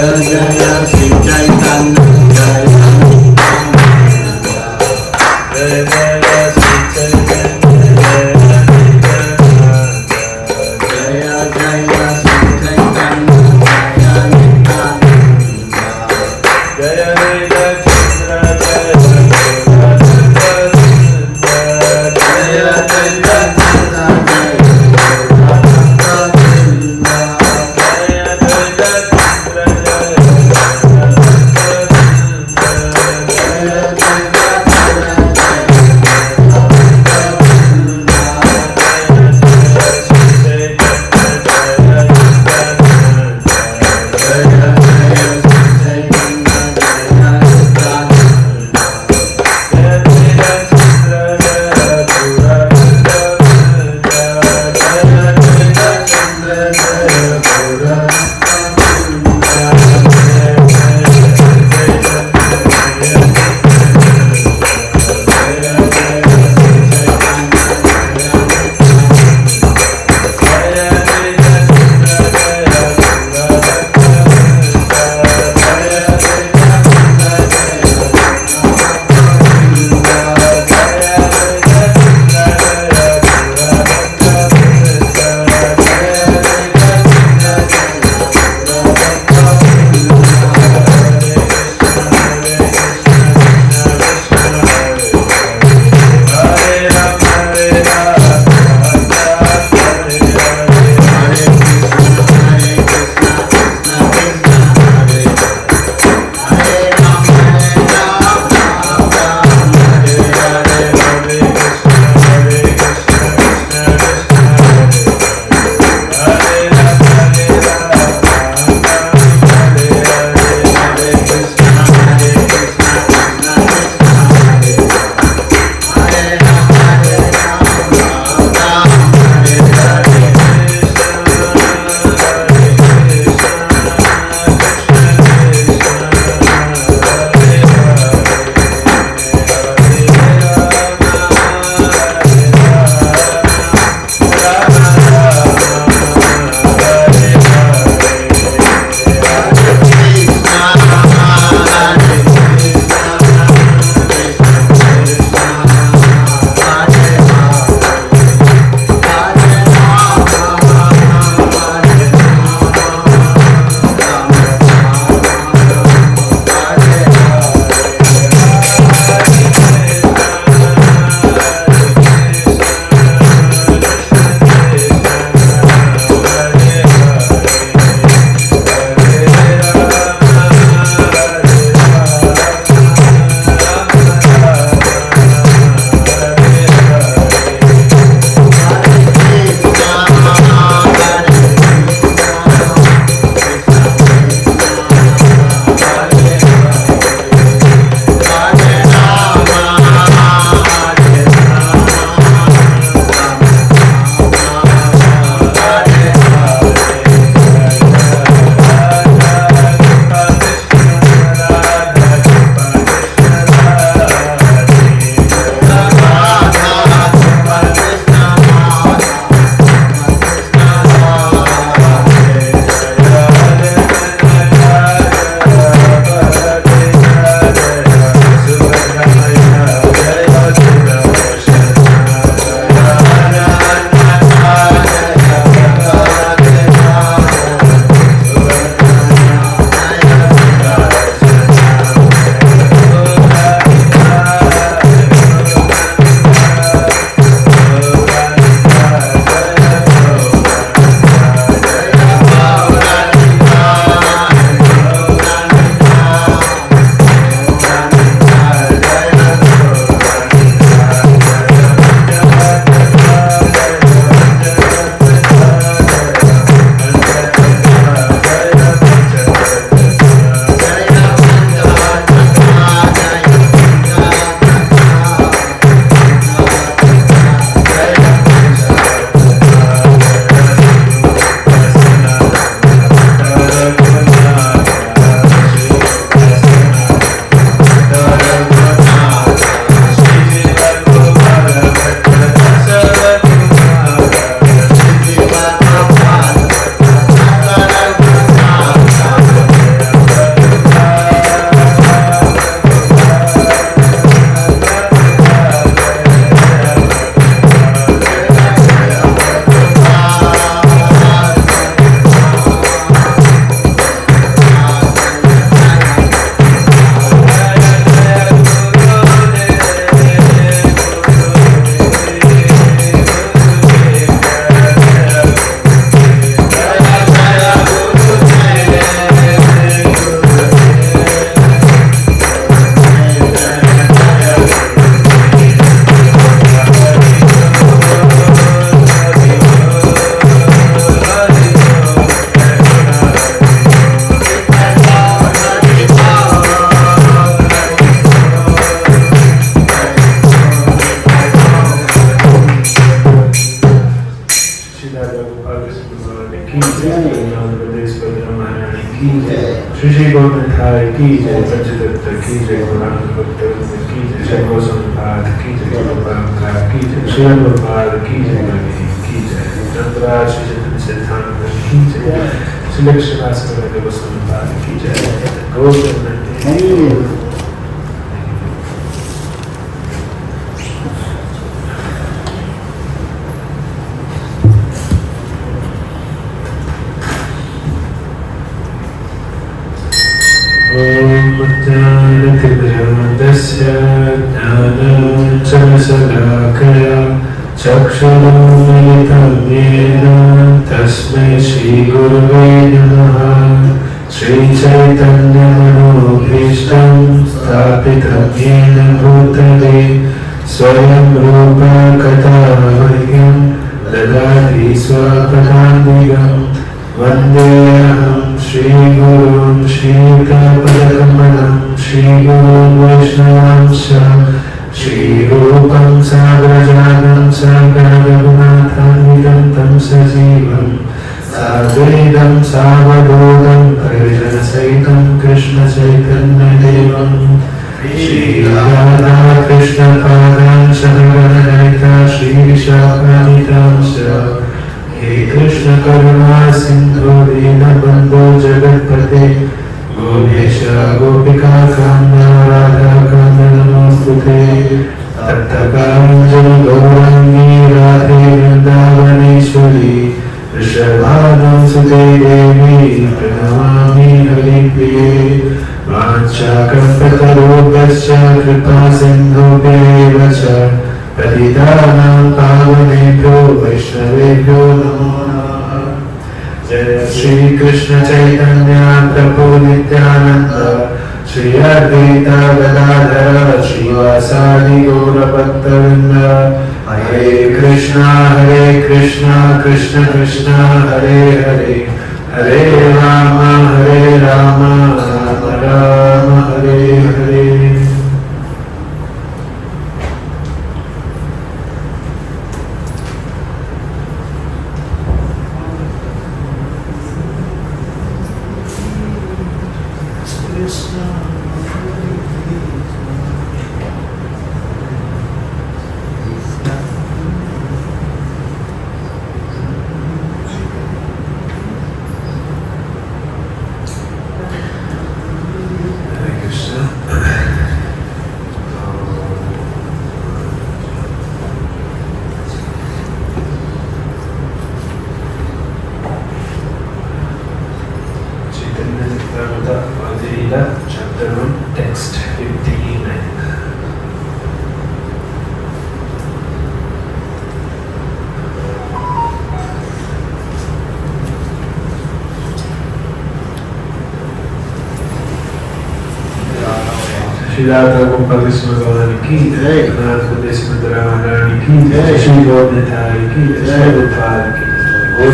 Jaya की जय, श्री श्री गौरनाथ की जय, पंचतत्व की जय, गौरांग भक्तवृंद की जय, श्री गौसमपाद की जय, गौरंगा की जय, श्री अनुपाद की जय, गणेश की जय, चंद्राज श्री चंद्र सिद्धांत की जय, श्री लक्ष्मीवासन गौसमपाद की जय, गौरनाथ ज्ञानतिमिरन्दस्य ज्ञानाञ्जनशलाकया चक्षुरुन्मिलितं येन तस्मै श्रीगुरुवे नमः। श्रीचैतन्यमनोभीष्टं स्थापितं येन भूतले स्वयं रूपा कदा मह्यं ददाति स्वपदान्तिकम्। वन्देऽहं श्रीगुरुं श्रीयुतापदकमलं श्रीगुरुं वैष्णवांश्च श्रीरूपं साग्रजातं साग्ररघुनाथान्वितं तं सजीवं साद्वैतं सावधूतं परिजनसहितं कृष्णचैतन्यदेवं श्रीराधाकृष्णपादां सगणललिता श्रीविशाखान्वितांश्च। हे कृष्ण करुणा सिंधु दीनबंधो जगत्पते गोपेश गोपिका कांता राधा कांत नमोस्तुते। तप्तकांचन गौरांगी राधे वृंदावनेश्वरी वृषभानुसुते देवी प्रणमामि हरिप्रिये। वाञ्छाकल्पतरुभ्यश्च कृपा सिन्धुभ्येव च पतितानां पावनेभ्यो वैष्णवेभ्यो नमो नमः। जय श्री कृष्ण चैतन्य प्रभु नित्यानंद श्री अद्वैता गदाधर श्रीवासादि गौरभक्तवृंद। हरे कृष्णा कृष्ण कृष्ण हरे हरे, हरे राम राम राम हरे हरे। Chapter 1, text 59. श्रीराधा गोपाल कृष्ण भगवान की जय, नाथ प्रदेश में रानी की जय, श्री गौरनाथ की जय, श्री गोपाल की जय।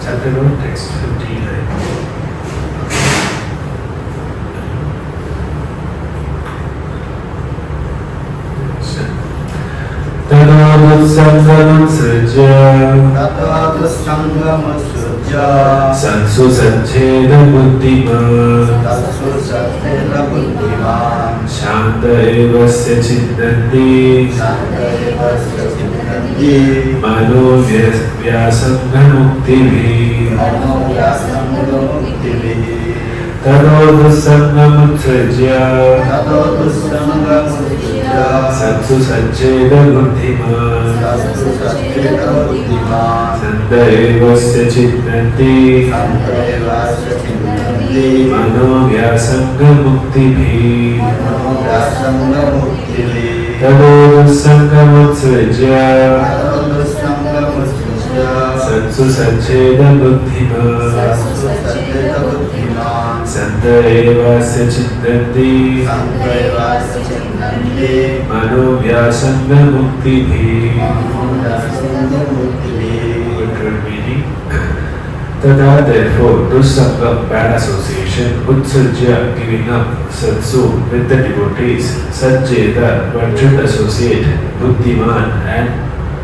Chapter 1, text 59. ततोऽनुसङ्गमसृज्य संसु सच्छेद बुद्धिमान् शान्त एव स्य चिन्तन्ति मनोव्यासङ्गमुक्तिभिः। ततोऽनुसङ्गमुत्सृज्य सत्सु सच्चेद बुद्धिमान् सन्त एव स्य चिन्तन्ति मनोव्यासङ्गमुक्तिभिः। ततोऽनुसङ्गमुत्सृज्य सत्सु सच्चेद बुद्धिमान् सन्त एव स्य चिन्तन्ति मनोव्यासङ्गमुक्तिभिः। Tada therefore dussangam, bad association, utsajya, giving up, satsu, with the devotees, sajjeda, one should associate, buddhiman, an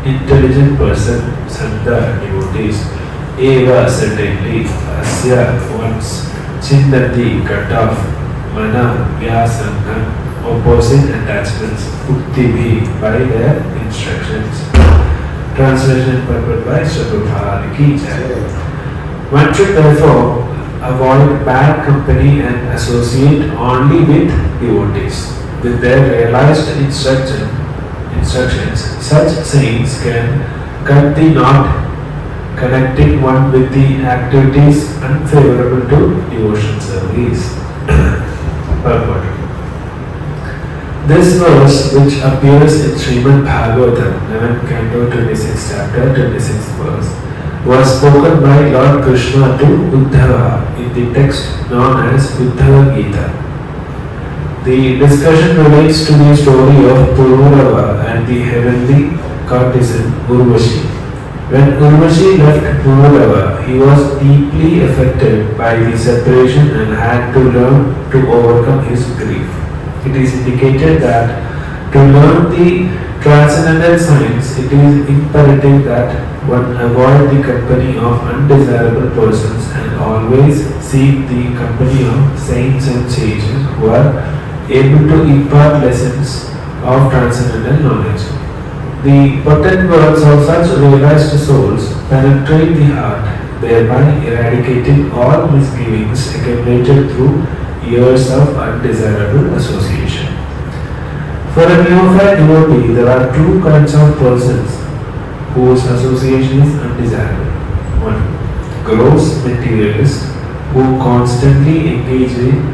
intelligent person, sanda, devotees, eva, certainly, asya, once, chindati, cut off, mana, vyasanga, opposite attachments, uktibhi, by their instructions. Translation purport by Prabhupada Ki Jai. One should therefore avoid bad company and associate only with devotees. With their realized instructions, such saints can cut the knot connecting one with the activities unfavorable to devotion service. Purport. This verse, which appears in Srimad Bhagavatam, 11th canto, 26th chapter, 26th verse, was spoken by Lord Krishna to Uddhava in the text known as Uddhava Gita. The discussion relates to the story of Pururava and the heavenly courtesan Urvashi. When Urvashi left Pururava, he was deeply affected by the separation and had to learn to overcome his grief. It is indicated that to learn the transcendental science, it is imperative that one avoid the company of undesirable persons and always seek the company of saints and sages who are able to impart lessons of transcendental knowledge. The potent words of such realized souls penetrate the heart, thereby eradicating all misgivings accumulated through years of undesirable association. For a neophyte devotee, there are two kinds of persons whose association is undesirable. One, gross materialists who constantly engage in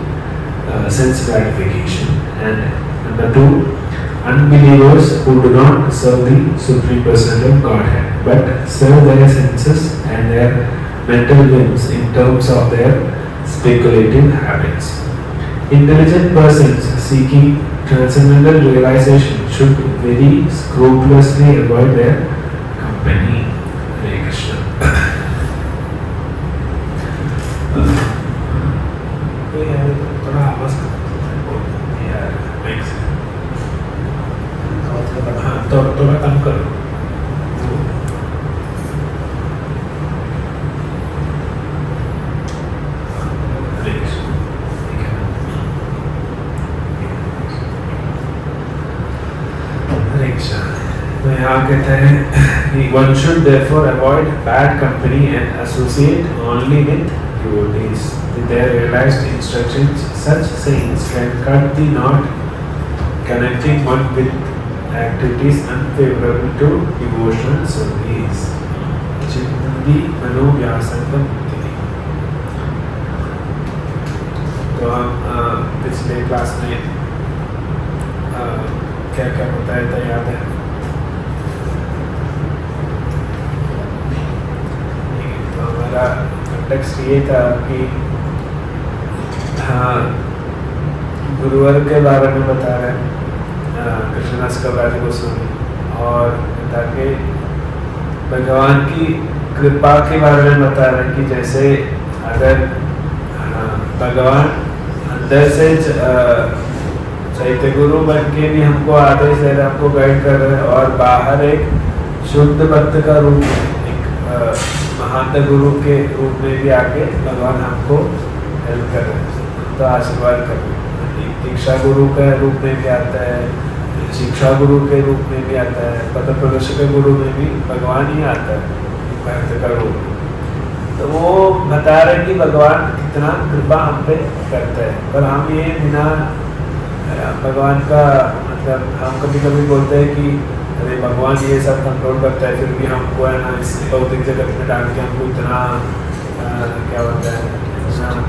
sense gratification, and number two, unbelievers who do not serve the Supreme Personality of Godhead but serve their senses and their mental whims in terms of their speculative habits. Intelligent persons seeking transcendental realization should very scrupulously avoid their company. Hare Krishna. थोड़ा आवाज हाँ तो थोड़ा कम करो. तो यहाँ कहते हैं कि one should therefore avoid bad company and associate only with devotees. With their realized instructions, such saints can cut the knot connecting one with activities unfavorable to devotional service. Chindi Manovyasangam. तो हम पिछले class में क्या क्या बताया था याद है? तो हमारा कंटेक्स्ट ये था कि हाँ गुरुवर के बारे में बता रहे हैं कृष्णदास कविराज गोस्वामी और ताकि भगवान की कृपा के बारे में बता रहे हैं कि जैसे अगर भगवान अंदर से चैत्य गुरु बन के भी हमको आदेश दे रहे, हमको गाइड कर रहे हैं और बाहर एक शुद्ध भक्त का रूप, एक महांत गुरु के रूप में भी आके भगवान हमको हेल्प कर रहे हैं, तो आशीर्वाद कर रहे हैं. दीक्षा गुरु के रूप में भी आता है, शिक्षा गुरु के रूप में भी आता है, पथ प्रदर्शक गुरु में भी भगवान ही आता है भक्त का रूप. तो वो बता रहे कि भगवान कितना कृपा हम पे करता है, पर हम ये बिना भगवान का मतलब हम कभी कभी बोलते हैं कि अरे भगवान ये सब कंट्रोल करता है, फिर भी हमको है ना इस भौतिक जगत में डाल के हमको इतना क्या बोलते हैं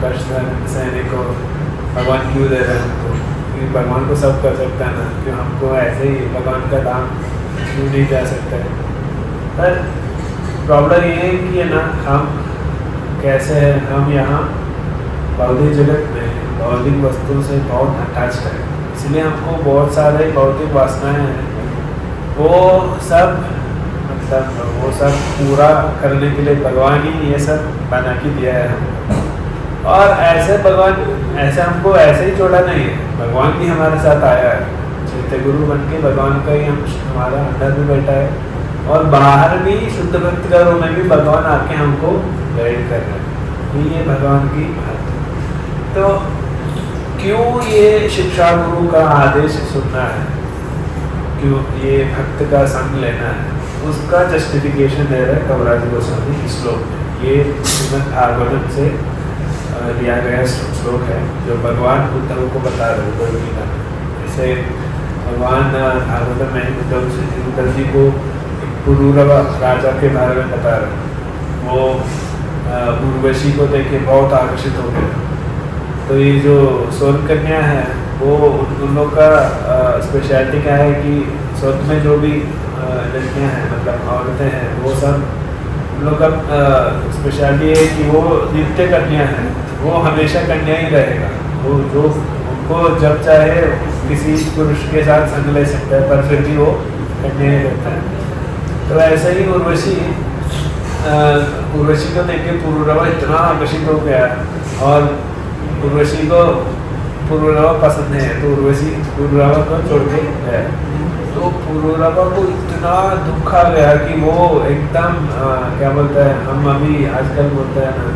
कष्ट सहने को भगवान क्यों दे रहे हैं हमको? क्योंकि भगवान को सब कर सकता है ना, क्यों हमको ऐसे ही भगवान का दाम क्यों नहीं जा सकता है? पर प्रॉब्लम ये है कि है ना हम कैसे हैं, हम यहाँ भौतिक जगत में भौतिक वस्तुओं से बहुत अटैच्ड है, इसलिए हमको बहुत सारे भौतिक वासनाएं हैं, वो सब मतलब वो सब पूरा करने के लिए भगवान ही ये सब बना के दिया है हमको। और ऐसे भगवान ऐसे हमको ऐसे ही छोड़ा नहीं है, भगवान भी हमारे साथ आया है, चैत्य गुरु बन के भगवान का ही हमारा अंदर में बैठा है। और बाहर भी शुद्ध भक्त घरों में भी भगवान आके हमको गाइड कर रहे हैं, ये भगवान की बात है। तो क्यों ये शिक्षा गुरु का आदेश सुनना है, क्यों ये भक्त का संग लेना है, उसका जस्टिफिकेशन दे रहा है कविराज गोस्वामी इस श्लोक में। ये श्रीमद् भागवतम से लिया गया श्लोक है जो भगवान उद्धव को बता रहे हैं उद्धव गीता में। जैसे भगवान भागवतम में उद्धव जी को पुरूरवा राजा के बारे में बता रहे हैं। वो उर्वशी को देख के बहुत आकर्षित हो गए। तो ये जो स्वर्ण कन्या है वो उन लोग का स्पेशलिटी क्या है कि स्वर्ग में जो भी लड़कियाँ हैं मतलब औरतें हैं वो सब उन लोग का स्पेशलिटी है कि वो नित्य कन्या है, वो हमेशा कन्या ही रहेगा। वो जो उनको जब चाहे किसी पुरुष के साथ संग ले सकता है पर फिर भी वो कन्या ही रहता है। तो ऐसे ही उर्वशी को देख के पुरूरवा इतना आकर्षित हो गया और उर्वशी को पुरूरवा पसंद है, तो उर्वशी पुरूरवा को छोड़ के गया। तो पुरूरवा को इतना दुख आ गया कि वो एकदम क्या बोलता है, हम अभी आजकल बोलते हैं ना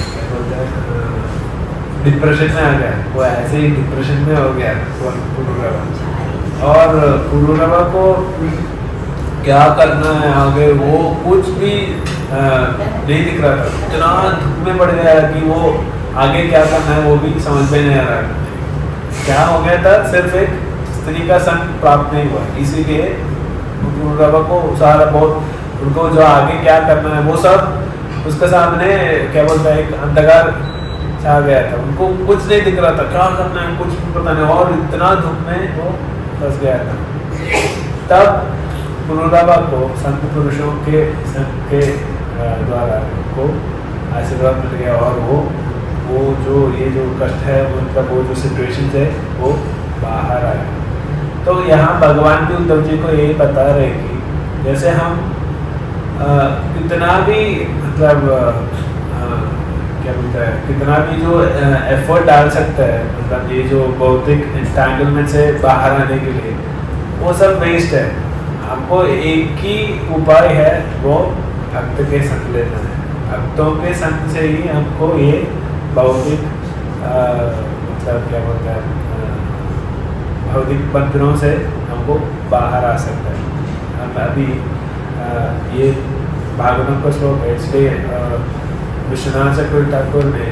क्या बोलते हैं डिप्रेशन में आ गया, वो ऐसे ही डिप्रेशन में हो गया पुरूरवा। और पुरूरवा को क्या करना है आगे वो कुछ भी नहीं दिख रहा था, इतना दुख में पड़ गया कि वो आगे क्या करना है वो भी समझ में नहीं आ रहा। क्या हो गया था, सिर्फ एक स्त्री का संग प्राप्त नहीं हुआ, इसीलिए पुरूरवा को सारा बहुत उनको जो आगे क्या करना है वो सब उसके सामने क्या बोलता है एक अंधकार छा गया था। उनको कुछ नहीं दिख रहा था, क्या करना है कुछ पता नहीं, और इतना दुख में वो फंस गया था। तब पुरूरवा को संत पुरुषों के संग के द्वारा उनको आशीर्वाद मिल गया और वो जो ये जो कष्ट है मतलब वो जो सिचुएशन है वो बाहर आया। तो यहाँ भगवान भी उद्धव जी को यही बता रहे कि जैसे हम कितना भी मतलब क्या बोलता है कितना भी जो एफर्ट डाल सकता है मतलब ये जो भौतिक एंटेंगलमेंट से बाहर आने के लिए वो सब वेस्ट है। हमको एक ही उपाय है, वो भक्त के संग लेना है। भक्तों के संग से ही हमको ये भौतिक मतलब क्या बोलता है भौतिक बंधनों से हमको बाहर आ सकता है। हम अभी ये भागवतम का श्लोक है, इसलिए विश्वनाथ चक्रवर्ती ठाकुर ने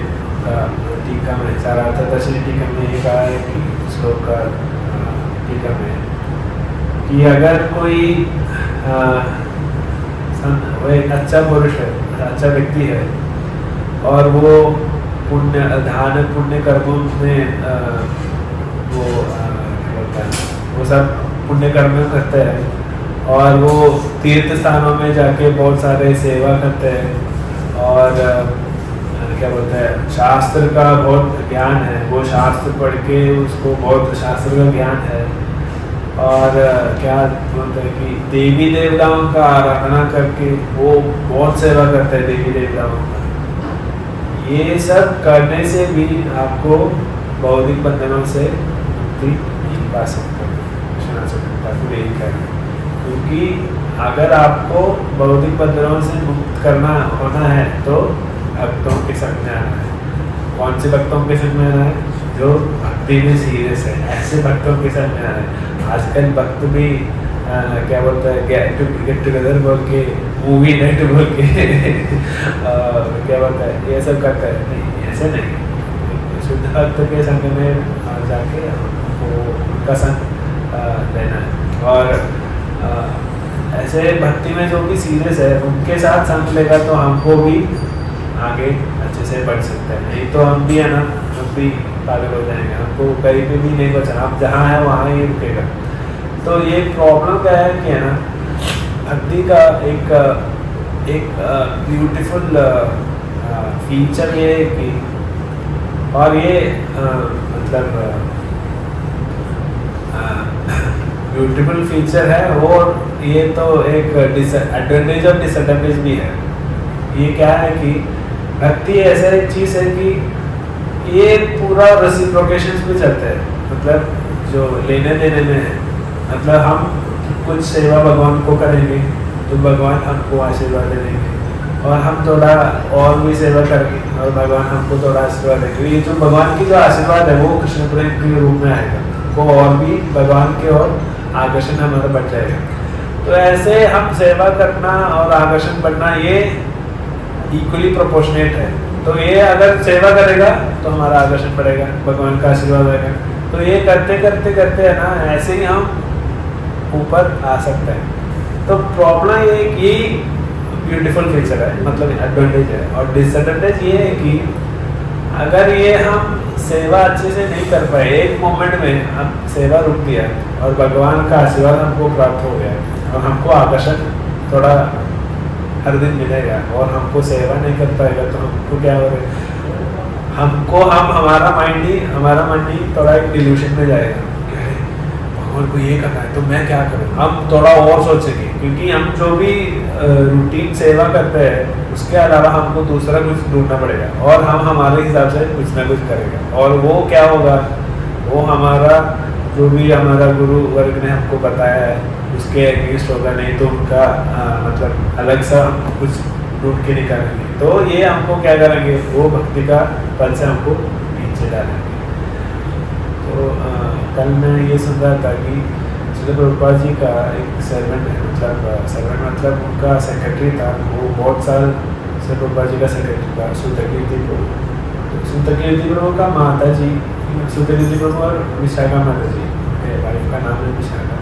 टीका में सारार्थदर्शनी टीका में ये कहा है कि श्लोक का टीका में कि अगर कोई वो एक अच्छा पुरुष है, अच्छा व्यक्ति है और वो पुण्य दान पुण्य कर्मों में वो क्या है वो सब पुण्य कर्म करते हैं और वो तीर्थ स्थानों में जाके बहुत सारे सेवा करते हैं और क्या बोलते हैं शास्त्र का बहुत ज्ञान है, वो शास्त्र पढ़ के उसको बहुत शास्त्र का ज्ञान है और क्या बोलते हैं कि देवी देवताओं का आराधना करके वो बहुत सेवा करते हैं देवी देवताओं का। ये सब करने से भी आपको भौतिक बंधनों से मुक्ति नहीं पा सकते। यही कहना क्योंकि अगर आपको भौतिक बंधनों से मुक्त करना होना है तो भक्तों के संग में आना है। कौन से भक्तों के संग में आना है? जो भक्ति में सीरियस है, ऐसे भक्तों के संग में आना है। आजकल भक्त भी क्या बोलता है गेट टुगेदर बोल के मूवी नाइट बोल के क्या बोलता है ये सब करता है। नहीं, ऐसे नहीं। शुद्ध भक्त के संग में जाके हमको उनका संग लेना है और ऐसे भक्ति में जो भी सीरियस है उनके साथ संग लेगा तो हमको भी आगे अच्छे से बढ़ सकते हैं। नहीं तो हम भी है ना हम भी पागल हो जाएंगे, हमको कहीं पे भी नहीं बचना, आप जहाँ है वहाँ ही रुकेगा। तो ये प्रॉब्लम क्या है कि है ना भक्ति का एक ब्यूटीफुल फीचर ये है कि और ये मतलब ब्यूटीफुल फीचर है, और ये तो एक एडवांटेज और डिसएडवांटेज भी है। ये क्या है कि भक्ति ऐसा एक चीज़ है कि ये पूरा रेसिप्रोकेशन पे चलता है, मतलब जो लेने देने में है। मतलब हम कुछ सेवा भगवान को करेंगे तो भगवान हमको आशीर्वाद देंगे, और हम थोड़ा और भी सेवा करेंगे और भगवान हमको थोड़ा आशीर्वाद देंगे। ये जो भगवान की जो आशीर्वाद है वो कृष्ण प्रेम के रूप में आएगा, वो और भी भगवान के और आकर्षण हमारा बढ़ जाएगा। तो ऐसे हम सेवा करना और आकर्षण बढ़ना ये इक्वली प्रोपोर्शनेट है। तो ये अगर सेवा करेगा तो हमारा आकर्षण बढ़ेगा, भगवान का आशीर्वाद आएगा। तो ये करते करते करते है ना, ऐसे ही हम ऊपर आ सकते हैं। तो प्रॉब्लम ये कि ब्यूटीफुल फीचर है, मतलब एडवांटेज है। और डिसएडवांटेज ये है कि अगर ये हम सेवा अच्छे से नहीं कर पाए, एक मोमेंट में हम सेवा रुक दिया और भगवान का आशीर्वाद हमको प्राप्त हो गया और हमको आकर्षण थोड़ा हर दिन मिलेगा और हमको सेवा नहीं कर पाएगा, तो हमको क्या हो हमको हमारा माइंड ही थोड़ा एक डिल्यूशन में जाएगा। भगवान को ये करना है तो मैं क्या करूँ, हम थोड़ा और सोचेंगे, क्योंकि हम जो भी रूटीन सेवा करते हैं उसके अलावा हमको दूसरा कुछ ढूंढना पड़ेगा और हम हमारे हिसाब से कुछ ना कुछ करेगा। और वो क्या होगा, वो हमारा जो भी हमारा गुरु वर्ग ने हमको बताया है उसके अगेंस्ट होगा, नहीं तो उनका मतलब अलग सा हम कुछ ढूंढ के निकालेंगे। तो ये हमको क्या करेंगे, वो भक्ति का पल से हमको नीचे डालेंगे। तो कल मैं ये सुन रहा था कि श्रील प्रभुपाद जी का एक सर्वेंट है, मतलब उनका सेक्रेटरी था, वो बहुत साल श्रील प्रभुपाद जी का सेक्रेटरी था, सुतकीर्ति प्रभु। सुतकीर्ति प्रभु का माता जी, सुतकीर्ति प्रभु और विशाखा माता जी, वाइफ का नाम है विशाखा।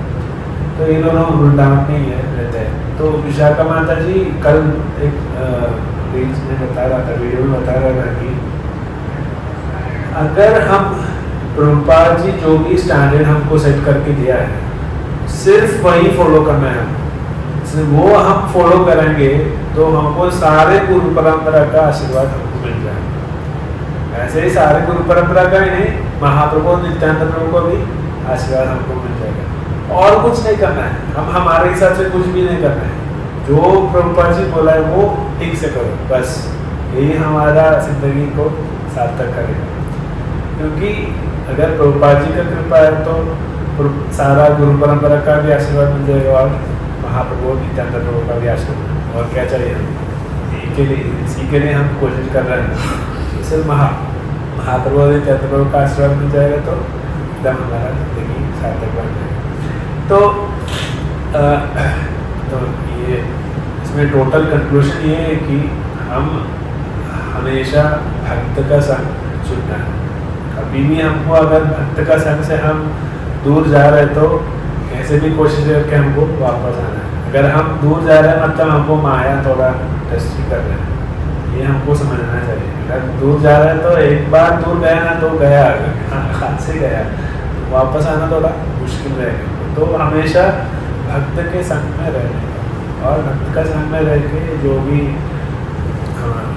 तो ये दोनों वृंदावन में ही रहते हैं। तो विशाखा माता जी कल एक रील्स में बता रहा था, वीडियो में बता रहा था कि अगर हम प्रभुपाद जी जो भी स्टैंडर्ड हमको सेट करके दिया है सिर्फ वही फॉलो करना है, वो हम फॉलो करेंगे तो हमको सारे गुरु परंपरा का आशीर्वाद हमको मिल जाएगा। ऐसे ही सारे गुरु परंपरा का ही नहीं, महाप्रभु नित्यानंद प्रभु को भी आशीर्वाद हमको मिल जाएगा। और कुछ नहीं करना है, हम हमारे हिसाब से कुछ भी नहीं करना है, जो प्रभुपाद जी बोला है वो ठीक से करो, बस यही हमारा जिंदगी को सार्थक करेगा। क्योंकि अगर प्रभुपाद जी का कृपा है तो सारा गुरु परंपरा का भी आशीर्वाद मिल जाएगा और महाप्रभु नित्यानंद प्रभु का भी आशीर्वाद। और क्या चाहिए हम इसी के लिए हम कोशिश कर रहे हैं। सिर्फ महाप्रभु नित्यानंद प्रभु का आशीर्वाद मिल जाएगा तो एकदम हमारा जिंदगी सार्थक बन जाएगा। तो ये इसमें टोटल कंक्लूजन ये है कि हम हमेशा भक्त का संग चुनना है। कभी भी हमको अगर भक्त का संग से हम दूर जा रहे तो कैसे भी कोशिश करके हमको वापस आना है। अगर हम दूर जा रहे हैं मतलब हमको माया थोड़ा टेस्ट कर रहे हैं, ये हमको समझना चाहिए। अगर दूर जा रहे हैं तो एक बार दूर गया ना तो गया, हाथ से गया, वापस आना थोड़ा मुश्किल रहेगा। तो हमेशा भक्त के संग में रहने और भक्त का संग में रह के जो भी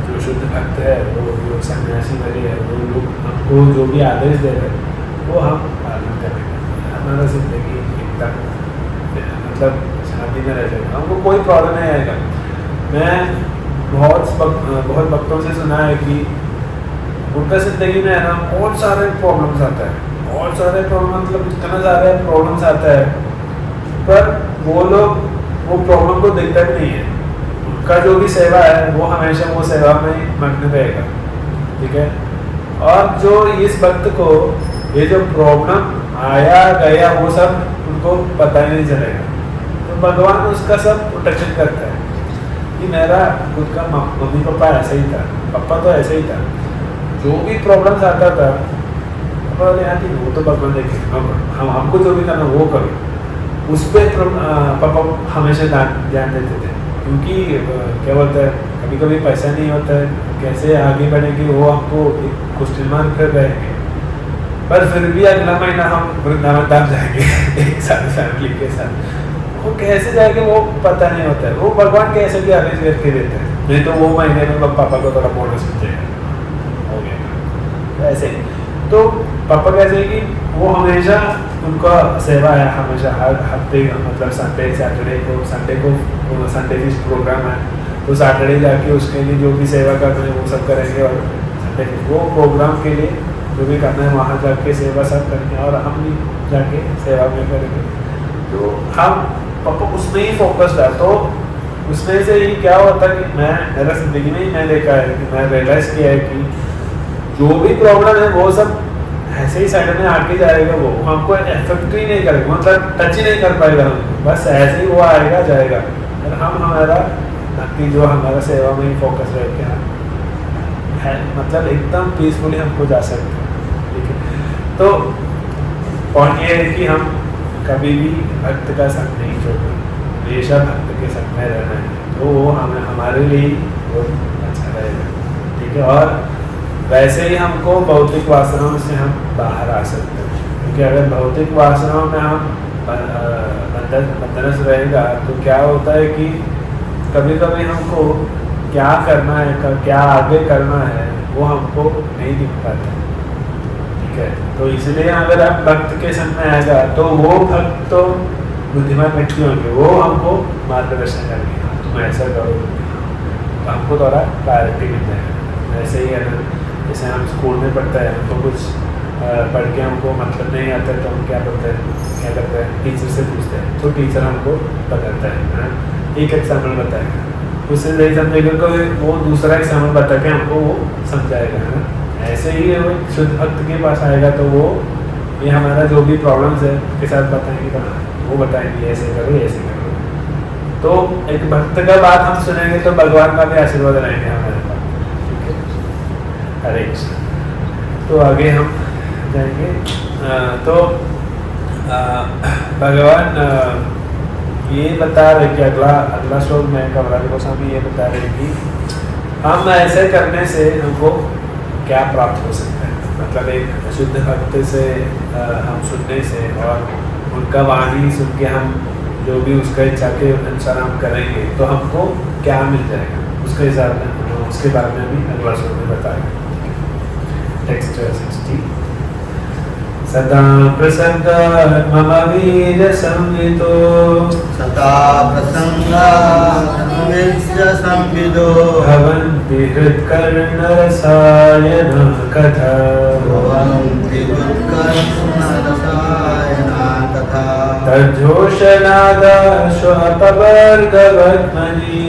जो शुद्ध भक्त है, वो जो सन्यासी वाले है, वो लोग हमको जो भी आदेश दे रहे हैं वो हम पालन करेंगे, हमारा जिंदगी एकदम मतलब शांति में रह जाएगा, हमको कोई प्रॉब्लम नहीं आएगा। मैं बहुत भक्तों से सुना है कि उनका जिंदगी में है ना बहुत सारे प्रॉब्लम्स आता है, बहुत सारे प्रॉब्लम मतलब इतना सारे प्रॉब्लम्स आता है, पर वो लोग वो प्रॉब्लम को देखता भी नहीं है। उनका जो भी सेवा है वो हमेशा वो सेवा में मग्न रहेगा, ठीक है। और जो इस भक्त को ये जो प्रॉब्लम आया गया वो सब उनको पता ही नहीं चलेगा, तो भगवान उसका सब प्रोटेक्शन करता है। कि मेरा खुद का मम्मी पापा ऐसा ही था, पापा तो ऐसे ही था, जो भी प्रॉब्लम्स आता था आती वो तो भगवान देखे, हमको जो भी करना वो करो, उस पर पापा हमेशा ध्यान देते थे। क्योंकि क्या बोलता है, कभी कभी पैसा नहीं होता है, कैसे आगे बढ़ेंगे वो हमको क्वेश्चन मार्क कर रहेंगे, पर फिर भी अगला महीना हम वृंदावन धाम जाएंगे एक साथ फैमिली के साथ। वो कैसे जाएंगे वो पता नहीं होता है, वो भगवान कैसे भी अरेंज करके देते हैं, नहीं तो वो महीने में पापा को थोड़ा बोनस मिल जाएगा, हो गया ऐसे। तो पापा कैसे है कि वो हमेशा उनका सेवा है, हमेशा हर हफ्ते मतलब संडे को संडे की प्रोग्राम है, तो सैटरडे जाके उसके लिए जो भी सेवा करना है वो सब करेंगे, और संडे वो प्रोग्राम के लिए जो भी करना है वहाँ जाके सेवा सब करेंगे, और हम भी जाके सेवा में करेंगे। तो हम पापा उसमें ही फोकस्ड है। तो उसमें से ही क्या होता है कि मेरा जिंदगी में ही मैं देखा है कि मैं रियलाइज़ किया है कि जो भी प्रॉब्लम है वो सब ऐसे ही साइड में आके जाएगा, वो हमको एफेक्ट ही नहीं करेगा, मतलब टच ही नहीं कर पाएगा हमको, बस ऐसे ही वो आएगा जाएगा। और हम हमारा भक्ति जो हमारा सेवा में ही फोकस रह के है, मतलब एकदम पीसफुली हमको जा सकते हैं। ठीक है, तो पॉइंट ये है कि हम कभी भी भक्त का संग नहीं छोड़ना, हमेशा भक्त के संग में रहना है, तो वो हमें हमारे लिए बहुत अच्छा रहेगा। ठीक है, और वैसे ही हमको भौतिक वासनाओं से हम बाहर आ सकते हैं, क्योंकि अगर भौतिक वासनाओं में हम बंधन रहेगा तो क्या होता है कि कभी कभी हमको क्या करना है, क्या आगे करना है वो हमको नहीं दिख पाता। ठीक है, तो इसलिए अगर आप भक्त के संग में आएगा तो वो भक्त तो बुद्धिमान व्यक्ति होंगे, वो हमको मार्गदर्शन करेंगे, हाँ तुम ऐसा करो, तो हमको थोड़ा क्लैरिटी मिल जाएगा। वैसे ही अगर जैसे हम स्कूल में पढ़ते हैं, हमको कुछ पढ़ के हमको मतलब नहीं आता तो हम क्या करते हैं टीचर से पूछते हैं, तो टीचर हमको बताता है, एक एग्जाम्पल बताएगा, उससे नहीं समझेगा कोई वो दूसरा एग्जाम्पल बता के हमको वो समझाएगा, है ना। ऐसे ही वो शुद्ध भक्त के पास आएगा तो वो ये हमारा जो भी प्रॉब्लम्स है उसके साथ बताएंगे, वो बताएंगे ऐसे करो ऐसे करो। तो एक भक्त का बात हम सुनेंगे तो भगवान का भी आशीर्वाद रहेंगे हमारे पास। हरे कृष्ण। तो आगे हम जाएंगे, तो भगवान ये बता रहे कि अगला श्लोक में कमलाजी गोस्वामी ये बता रहे कि हम ऐसे करने से हमको क्या प्राप्त हो सकता है, मतलब एक शुद्ध भक्त से हम सुनने से और उनका वाणी सुन के हम जो भी उसका इच्छा के अनुसार हम करेंगे तो हमको क्या मिल जाएगा, उसके हिसाब में उसके बारे में भी अगला श्लोक में बताएंगे। टेक्स्ट 60 सदा प्रसंगात् मम वीर संवितो, सदा प्रसंगात् मम वीर संवितो, भवन्ति हृत्कर्णरसायन कथा, भवन्ति हृत्कर्णरसायन कथा, तज्जोषनादाश्वपवर्गवत्मनि,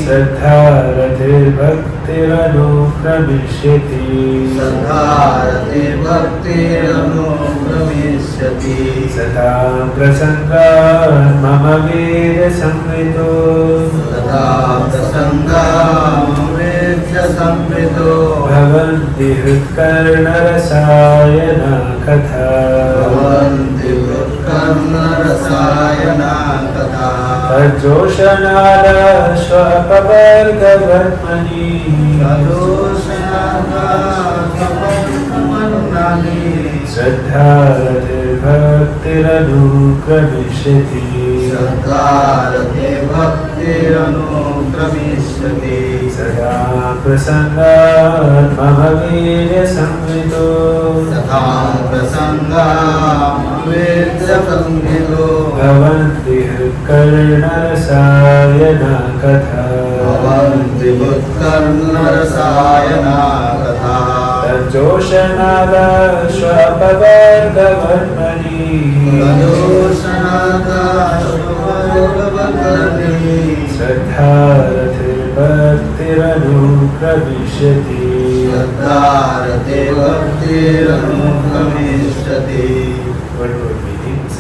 श्रद्धारतिर्भक्तिरनुक्रमिष्यति, सदा प्रसंगात् मम वीर संवितो, भवन्ति हृत्कर्णरसायन कथा, तज्जोषनादाश्वपवर्गवत्मनि, श्रद्धारतिर्भक्तिरनुक्रमिष्यति, सदा प्रसंगात् मम वीर संवितो, भवन्ति हृत्कर्णरसायन कथा, तज्जोषनादाश्वपवर्गवत्मनि, श्रद्धारतिर्भक्तिरनुक्रमिष्यति,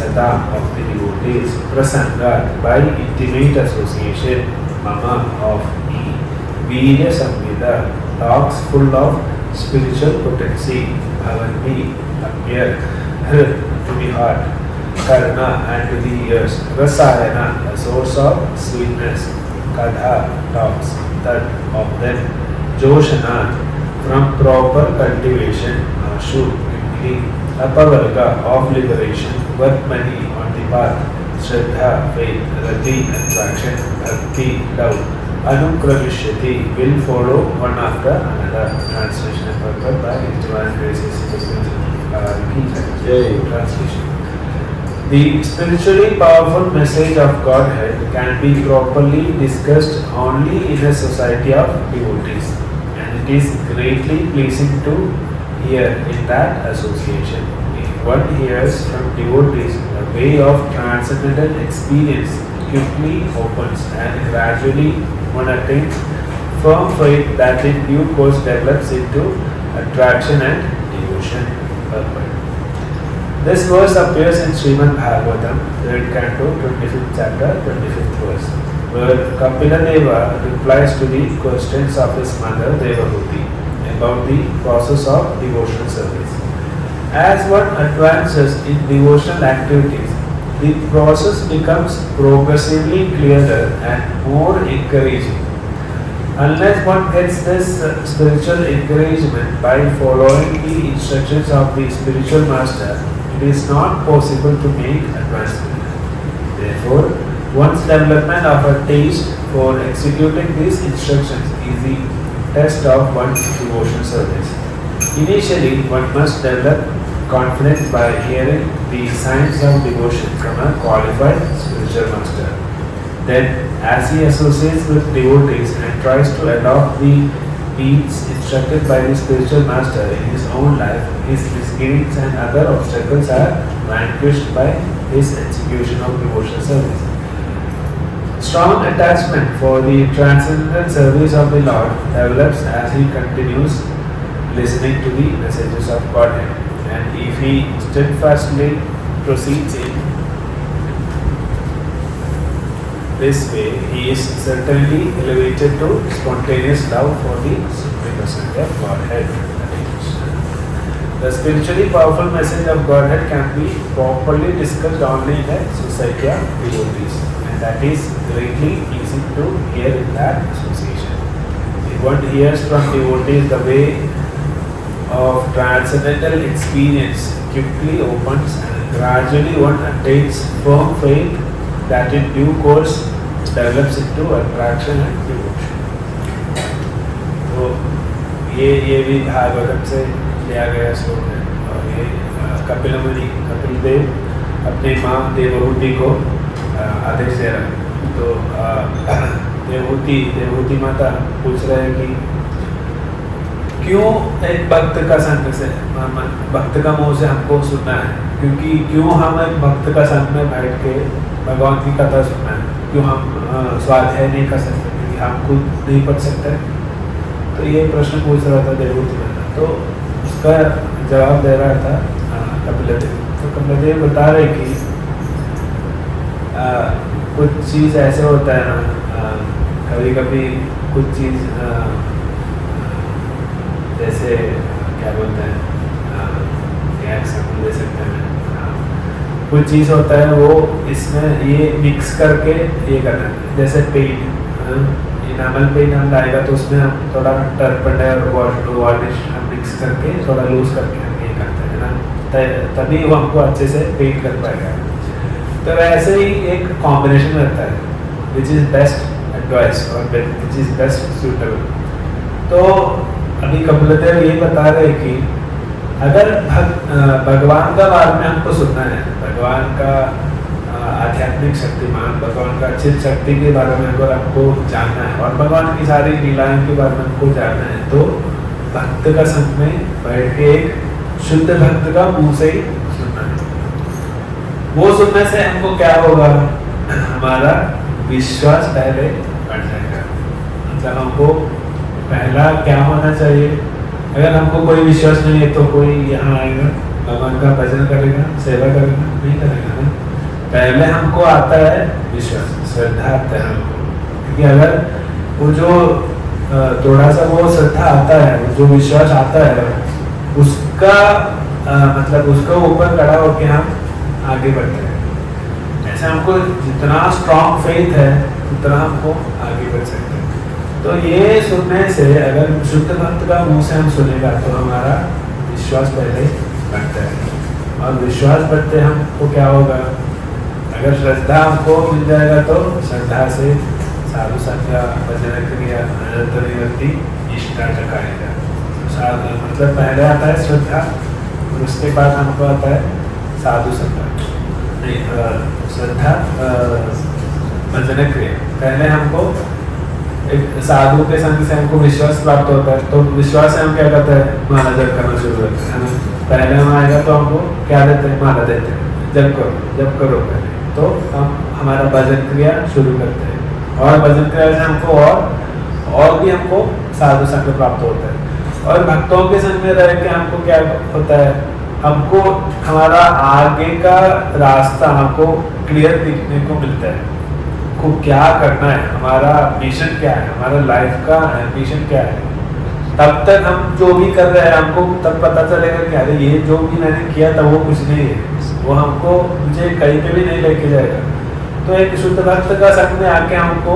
सदा of the devotees, prasangat by intimate association, mama of me, Veerya Samvida, talks full of spiritual potency, bhavanti appear, hrit to be heart, karna and to the ears, rasayana a source of sweetness, kadha talks, that of them, joshana from proper cultivation, ashu quickly, apavarga of liberation, vatmani on the path, shraddha faith, rati attraction, bhakti love, Anukravishyati will follow one after another. Translation and purport by His Divine Graces. Translation. The spiritually powerful message of Godhead can be properly discussed only in a society of devotees, and it is greatly pleasing to hear in that association. If one hears from devotees, the way of transcendental experience quickly opens, and gradually one attains firm faith that in due course develops into attraction and devotion. This verse appears in Srimad Bhagavatam, 3rd canto, 25th chapter, 25th verse, where Kapila Deva replies to the questions of his mother Devahuti about the process of devotional service. As one advances in devotional activities, the process becomes progressively clearer and more encouraging. Unless one gets this spiritual encouragement by following the instructions of the spiritual master, it is not possible to make advancement. Therefore, one's development of a taste for executing these instructions is the test of one's devotional service. Initially, one must develop confidence by hearing the signs of devotion from a qualified spiritual master. Then, as he associates with devotees and tries to adopt the deeds instructed by the spiritual master in his own life, his misgivings and other obstacles are vanquished by his execution of devotional service. Strong attachment for the transcendental service of the Lord develops as he continues listening to the messages of Godhead, and if he steadfastly proceeds in this way, he is certainly elevated to spontaneous love for the Supreme Personality of Godhead. The spiritually powerful message of Godhead can be properly discussed only in a society of devotees, and that is greatly easy to hear in that association. If one hears from devotees, the way of transcendental experience quickly opens, and gradually one attains firm faith that in due course develops into attraction and devotion. तो ये भी भागवतम से लिया गया श्लोक है, और ये कपिल देव अपनी माँ देवहूति को आदेश दे रहे हैं। तो देवहूति माता पूछ रहे हैं कि क्यों एक भक्त का संग से, भक्त का मुँह से हमको सुनना है, क्योंकि क्यों हम एक भक्त का संग में बैठ के भगवान की कथा सुनना है, क्यों हम स्वाध्याय नहीं कर सकते, क्योंकि हम खुद नहीं पढ़ सकते। तो ये प्रश्न पूछ रहा था देवहूति माता, तो उसका जवाब दे रहा था कपिल देव। तो कपिल देव बता रहे कि कुछ चीज़ ऐसे होता है ना, कभी कभी कुछ चीज़ जैसे क्या बोलते हैं, क्या एग्जाम्पल दे सकते हैं, कुछ चीज़ होता है वो इसमें ये मिक्स करके ये करना है। जैसे पेंट, इनामल पेंट हम लाएगा तो उसमें हम थोड़ा टर्पन और वार्निश हम मिक्स करके थोड़ा लूज करके हम ये करते हैं ना, तभी वो हमको अच्छे से पेंट कर पाएगा। तो वैसे ही एक कॉम्बिनेशन रहता है, विच इज़ बेस्ट एडवाइस और विच इज़ बेस्ट सूटेबल। तो अभी कपिल देव ये बता रहे कि अगर भगवान का बारे में हमको सुनना है, भगवान का आध्यात्मिक शक्तिमान, भगवान का चित शक्ति के बारे में अगर हमको जानना है और भगवान की सारी लीलाओं के बारे में हमको जानना है, तो भक्त का संग में बैठ के एक शुद्ध भक्त का मुंह से ही सुनना है। वो सुनने से हमको क्या होगा, हमारा विश्वास पहले बढ़ जाएगा। मतलब हमको पहला क्या होना चाहिए, अगर हमको कोई विश्वास नहीं है तो कोई यहाँ आएगा, भगवान का भजन करेगा, सेवा करेगा, नहीं करेगा ना। पहले हमको आता है विश्वास, श्रद्धा आता है हमको, क्योंकि अगर वो जो थोड़ा सा वो श्रद्धा आता है, जो विश्वास आता है, उसका मतलब उसका ऊपर खड़ा होकर हम आगे बढ़ते हैं। ऐसे हमको जितना स्ट्रॉन्ग फेथ है उतना हमको आगे बढ़ सकते हैं। तो ये सुनने से अगर शुद्ध भक्त का मुंह से हम सुनेगा तो हमारा विश्वास पहले बढ़ता है, और विश्वास बढ़ते हमको क्या होगा, अगर श्रद्धा हमको मिल जाएगा तो श्रद्धा से साधु संग भजन क्रिया अनंत निवृत्ति इष्टाचकारिता। मतलब पहले आता है श्रद्धा और उसके बाद हमको आता है साधु संग, श्रद्धा भजन क्रिया। पहले हमको एक साधु के संग से हमको विश्वास प्राप्त होता है, तो विश्वास से हम क्या करते हैं, माला जप करना शुरू करते हैं। पहले हम आएगा तो हमको क्या देते हैं, माला देते हैं, जप करो पहले, तो हम हमारा भजन क्रिया शुरू करते हैं। और भजन क्रिया से हमको और भी हमको साधु संग प्राप्त होता है। और भक्तों के संग में रह के हमको क्या होता है, हमको हमारा आगे का रास्ता हमको क्लियर दिखने को मिलता है, को क्या करना है, हमारा मिशन क्या है, हमारा लाइफ का एम्बिशन क्या है। तब तक हम जो भी कर रहे हैं हमको तब पता चलेगा कि अरे ये जो भी मैंने किया था वो कुछ नहीं है, वो हमको मुझे कहीं पे भी नहीं लेके जाएगा। तो एक शुद्ध भक्त का संग में आके हमको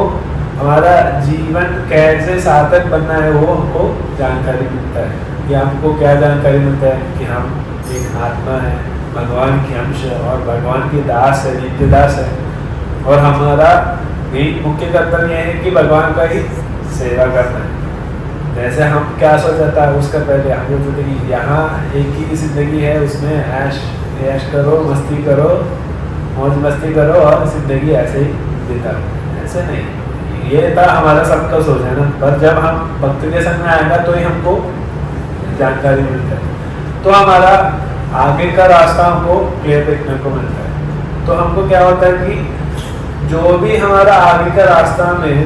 हमारा जीवन कैसे सार्थक बनना है वो हमको जानकारी मिलता है। या हमको क्या जानकारी मिलता है कि हम एक आत्मा है, भगवान की अंश है और भगवान की दास है, नित्य दास है। और हमारा मेन मुख्य कर्तव्य है कि भगवान का ही सेवा करना है। जैसे हम क्या सोचा था उसका पहले हम जो जिंदगी यहाँ एक ही जिंदगी है, उसमें ऐश करो, मस्ती करो, मौज मस्ती करो और जिंदगी ऐसे ही बिता। ऐसे नहीं, ये था हमारा सबका सोच है ना। पर जब हम भक्ति के संग में आएगा तो ही हमको जानकारी मिलता है, तो हमारा आगे का रास्ता हमको क्लियर देखने को मिलता है। तो हमको क्या होता है कि जो भी हमारा आगे का रास्ता में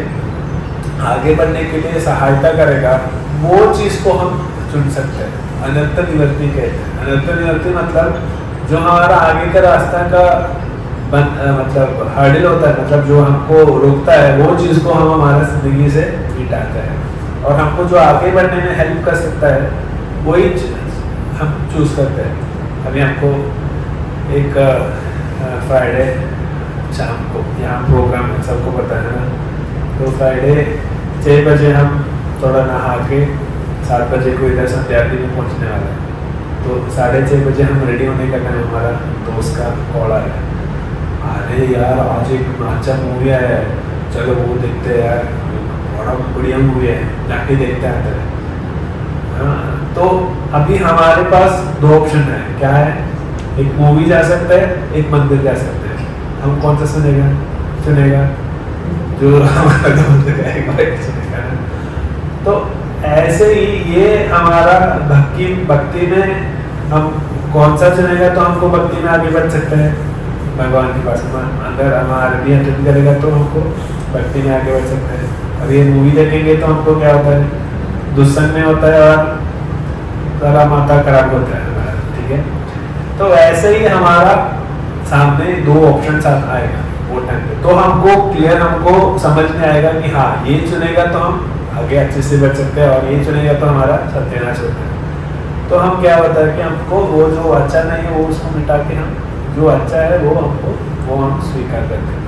आगे बढ़ने के लिए सहायता करेगा वो चीज़ को हम चुन सकते हैं। अनंत निवृत्ति कहते हैं। अनंत निवृत्ति मतलब जो हमारा आगे का रास्ता का मतलब हर्डल होता है, मतलब जो हमको रोकता है वो चीज़ को हम हमारा जिंदगी से मिटाते हैं। और हमको जो आगे बढ़ने में हेल्प कर सकता है वही हम चूज करते हैं। अभी हमको एक फ्राइडे शाम को यहाँ प्रोग्राम है, सबको पता है ना। तो फ्राइडे 6 बजे हम थोड़ा नहा के 7 बजे को इधर संध्यार्थी में पहुँचने वाला है। तो 6:30 बजे हम रेडी होने का टाइम, हमारा दोस्त का कॉल आया, अरे यार आज एक अच्छा मूवी आया है, चलो वो देखते हैं यार, बड़ा बढ़िया मूवी है, जाके देखते आते हैं। हाँ, तो अभी हमारे पास 2 ऑप्शन है। क्या है, एक मूवी जा सकते हैं, एक मंदिर जा सकते हैं। हम कौन सा सुनेगा जो हमारा सुनेगा। तो ऐसे ही ये हमारा भक्ति में हम कौन सा चुनेगा तो हमको भक्ति में आगे बढ़ सकते हैं भगवान के पास। अगर हमारा भी अटेंड करेगा तो हमको भक्ति में आगे बढ़ सकते हैं। और ये मूवी देखेंगे तो हमको क्या होता है, दुस्संग में होता है और सारा माथा खराब होता है हमारा, ठीक है। तो ऐसे ही हमारा सामने 2 ऑप्शन आएगा वो टाइम पे, तो हमको क्लियर, हमको समझ में आएगा कि हाँ ये चुनेगा तो हम आगे अच्छे से बढ़ सकते हैं और ये चुनेगा तो हमारा सत्यानाश होता है। तो हम क्या होता है कि हमको वो जो अच्छा नहीं है वो उसको मिटा के हम जो अच्छा है वो हम स्वीकार करते हैं।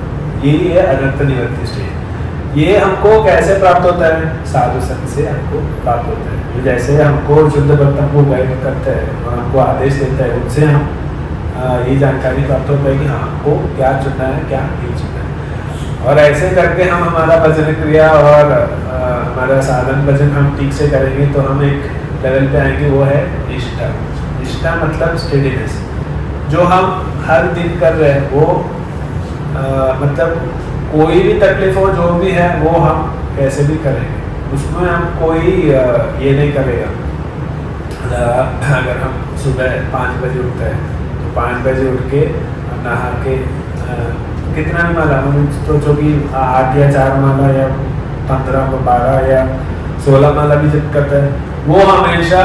यही है अनंत निवृत्ति स्टेज। ये हमको कैसे प्राप्त होता है, साधु संग से हमको प्राप्त होता है। जैसे हमको शुद्ध भक्त को गाइड करते हैं और हमको आदेश देता है, उनसे हम ये जानकारी प्राप्त होता है कि हाँ हमको क्या चुनना है, क्या नहीं चुनना है। और ऐसे करके हम हमारा भजन क्रिया और हमारा साधन भजन हम ठीक से करेंगे तो हम एक लेवल पे आएंगे, वो है निष्ठा। निष्ठा मतलब स्टेडीनेस। जो हम हर दिन कर रहे हैं वो मतलब कोई भी तकलीफ हो जो भी है वो हम कैसे भी करेंगे, उसमें हम कोई ये नहीं करेगा। अगर हम सुबह 5 बजे उठते हैं तो 5 बजे उठ के हम नहा के कितना भी माला, हम सोचो कि 8 या 4 माला या 15 12 या 16 माला भी जब करते हैं वो हमेशा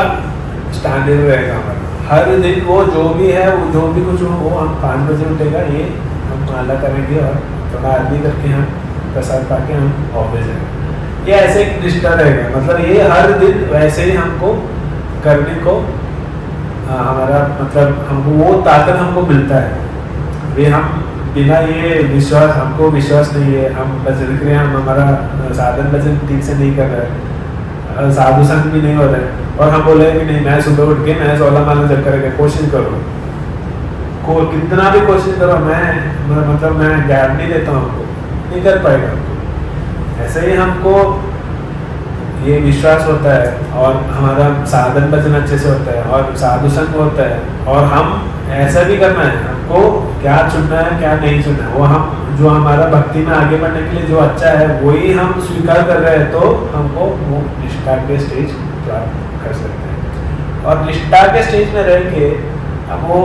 स्टैंडर्ड रहेगा हमारा। हर दिन वो जो भी है, वो जो भी कुछ हो वो हम 5 बजे उठेगा, ये हम माला करेंगे और थोड़ा आरती करके हम प्रसाद पाके हम ऑफिस जाएंगे। ये ऐसे एक निष्ठा रहेगा, मतलब ये हर दिन वैसे ही हमको करने को हमारा मतलब हमको वो ताकत हमको मिलता है। ये हम बिना ये विश्वास, हमको विश्वास नहीं है, हम भजन क्रिया हम हमारा साधन भजन ठीक से नहीं कर रहे हैं, साधु संग भी नहीं हो रहा है और हम बोले कि नहीं मैं सुबह उठ के मैं 16 माला जब करेंगे, कोशिश करो, कितना भी कोशिश करो, मैं मतलब मैं गैप नहीं देता हूँ, आपको नहीं कर पाएगा। ऐसे ही हमको ये विश्वास होता है और हमारा साधन भजन अच्छे से होता है और साधु संग होता है और हम ऐसा भी करना है, हमको क्या चुनना है क्या नहीं चुनना है, वो हम जो हमारा भक्ति में आगे बढ़ने के लिए जो अच्छा है वही हम स्वीकार कर रहे हैं, तो हमको वो निष्ठा के स्टेज प्राप्त कर सकते हैं। और निष्ठा के स्टेज में रह के अब वो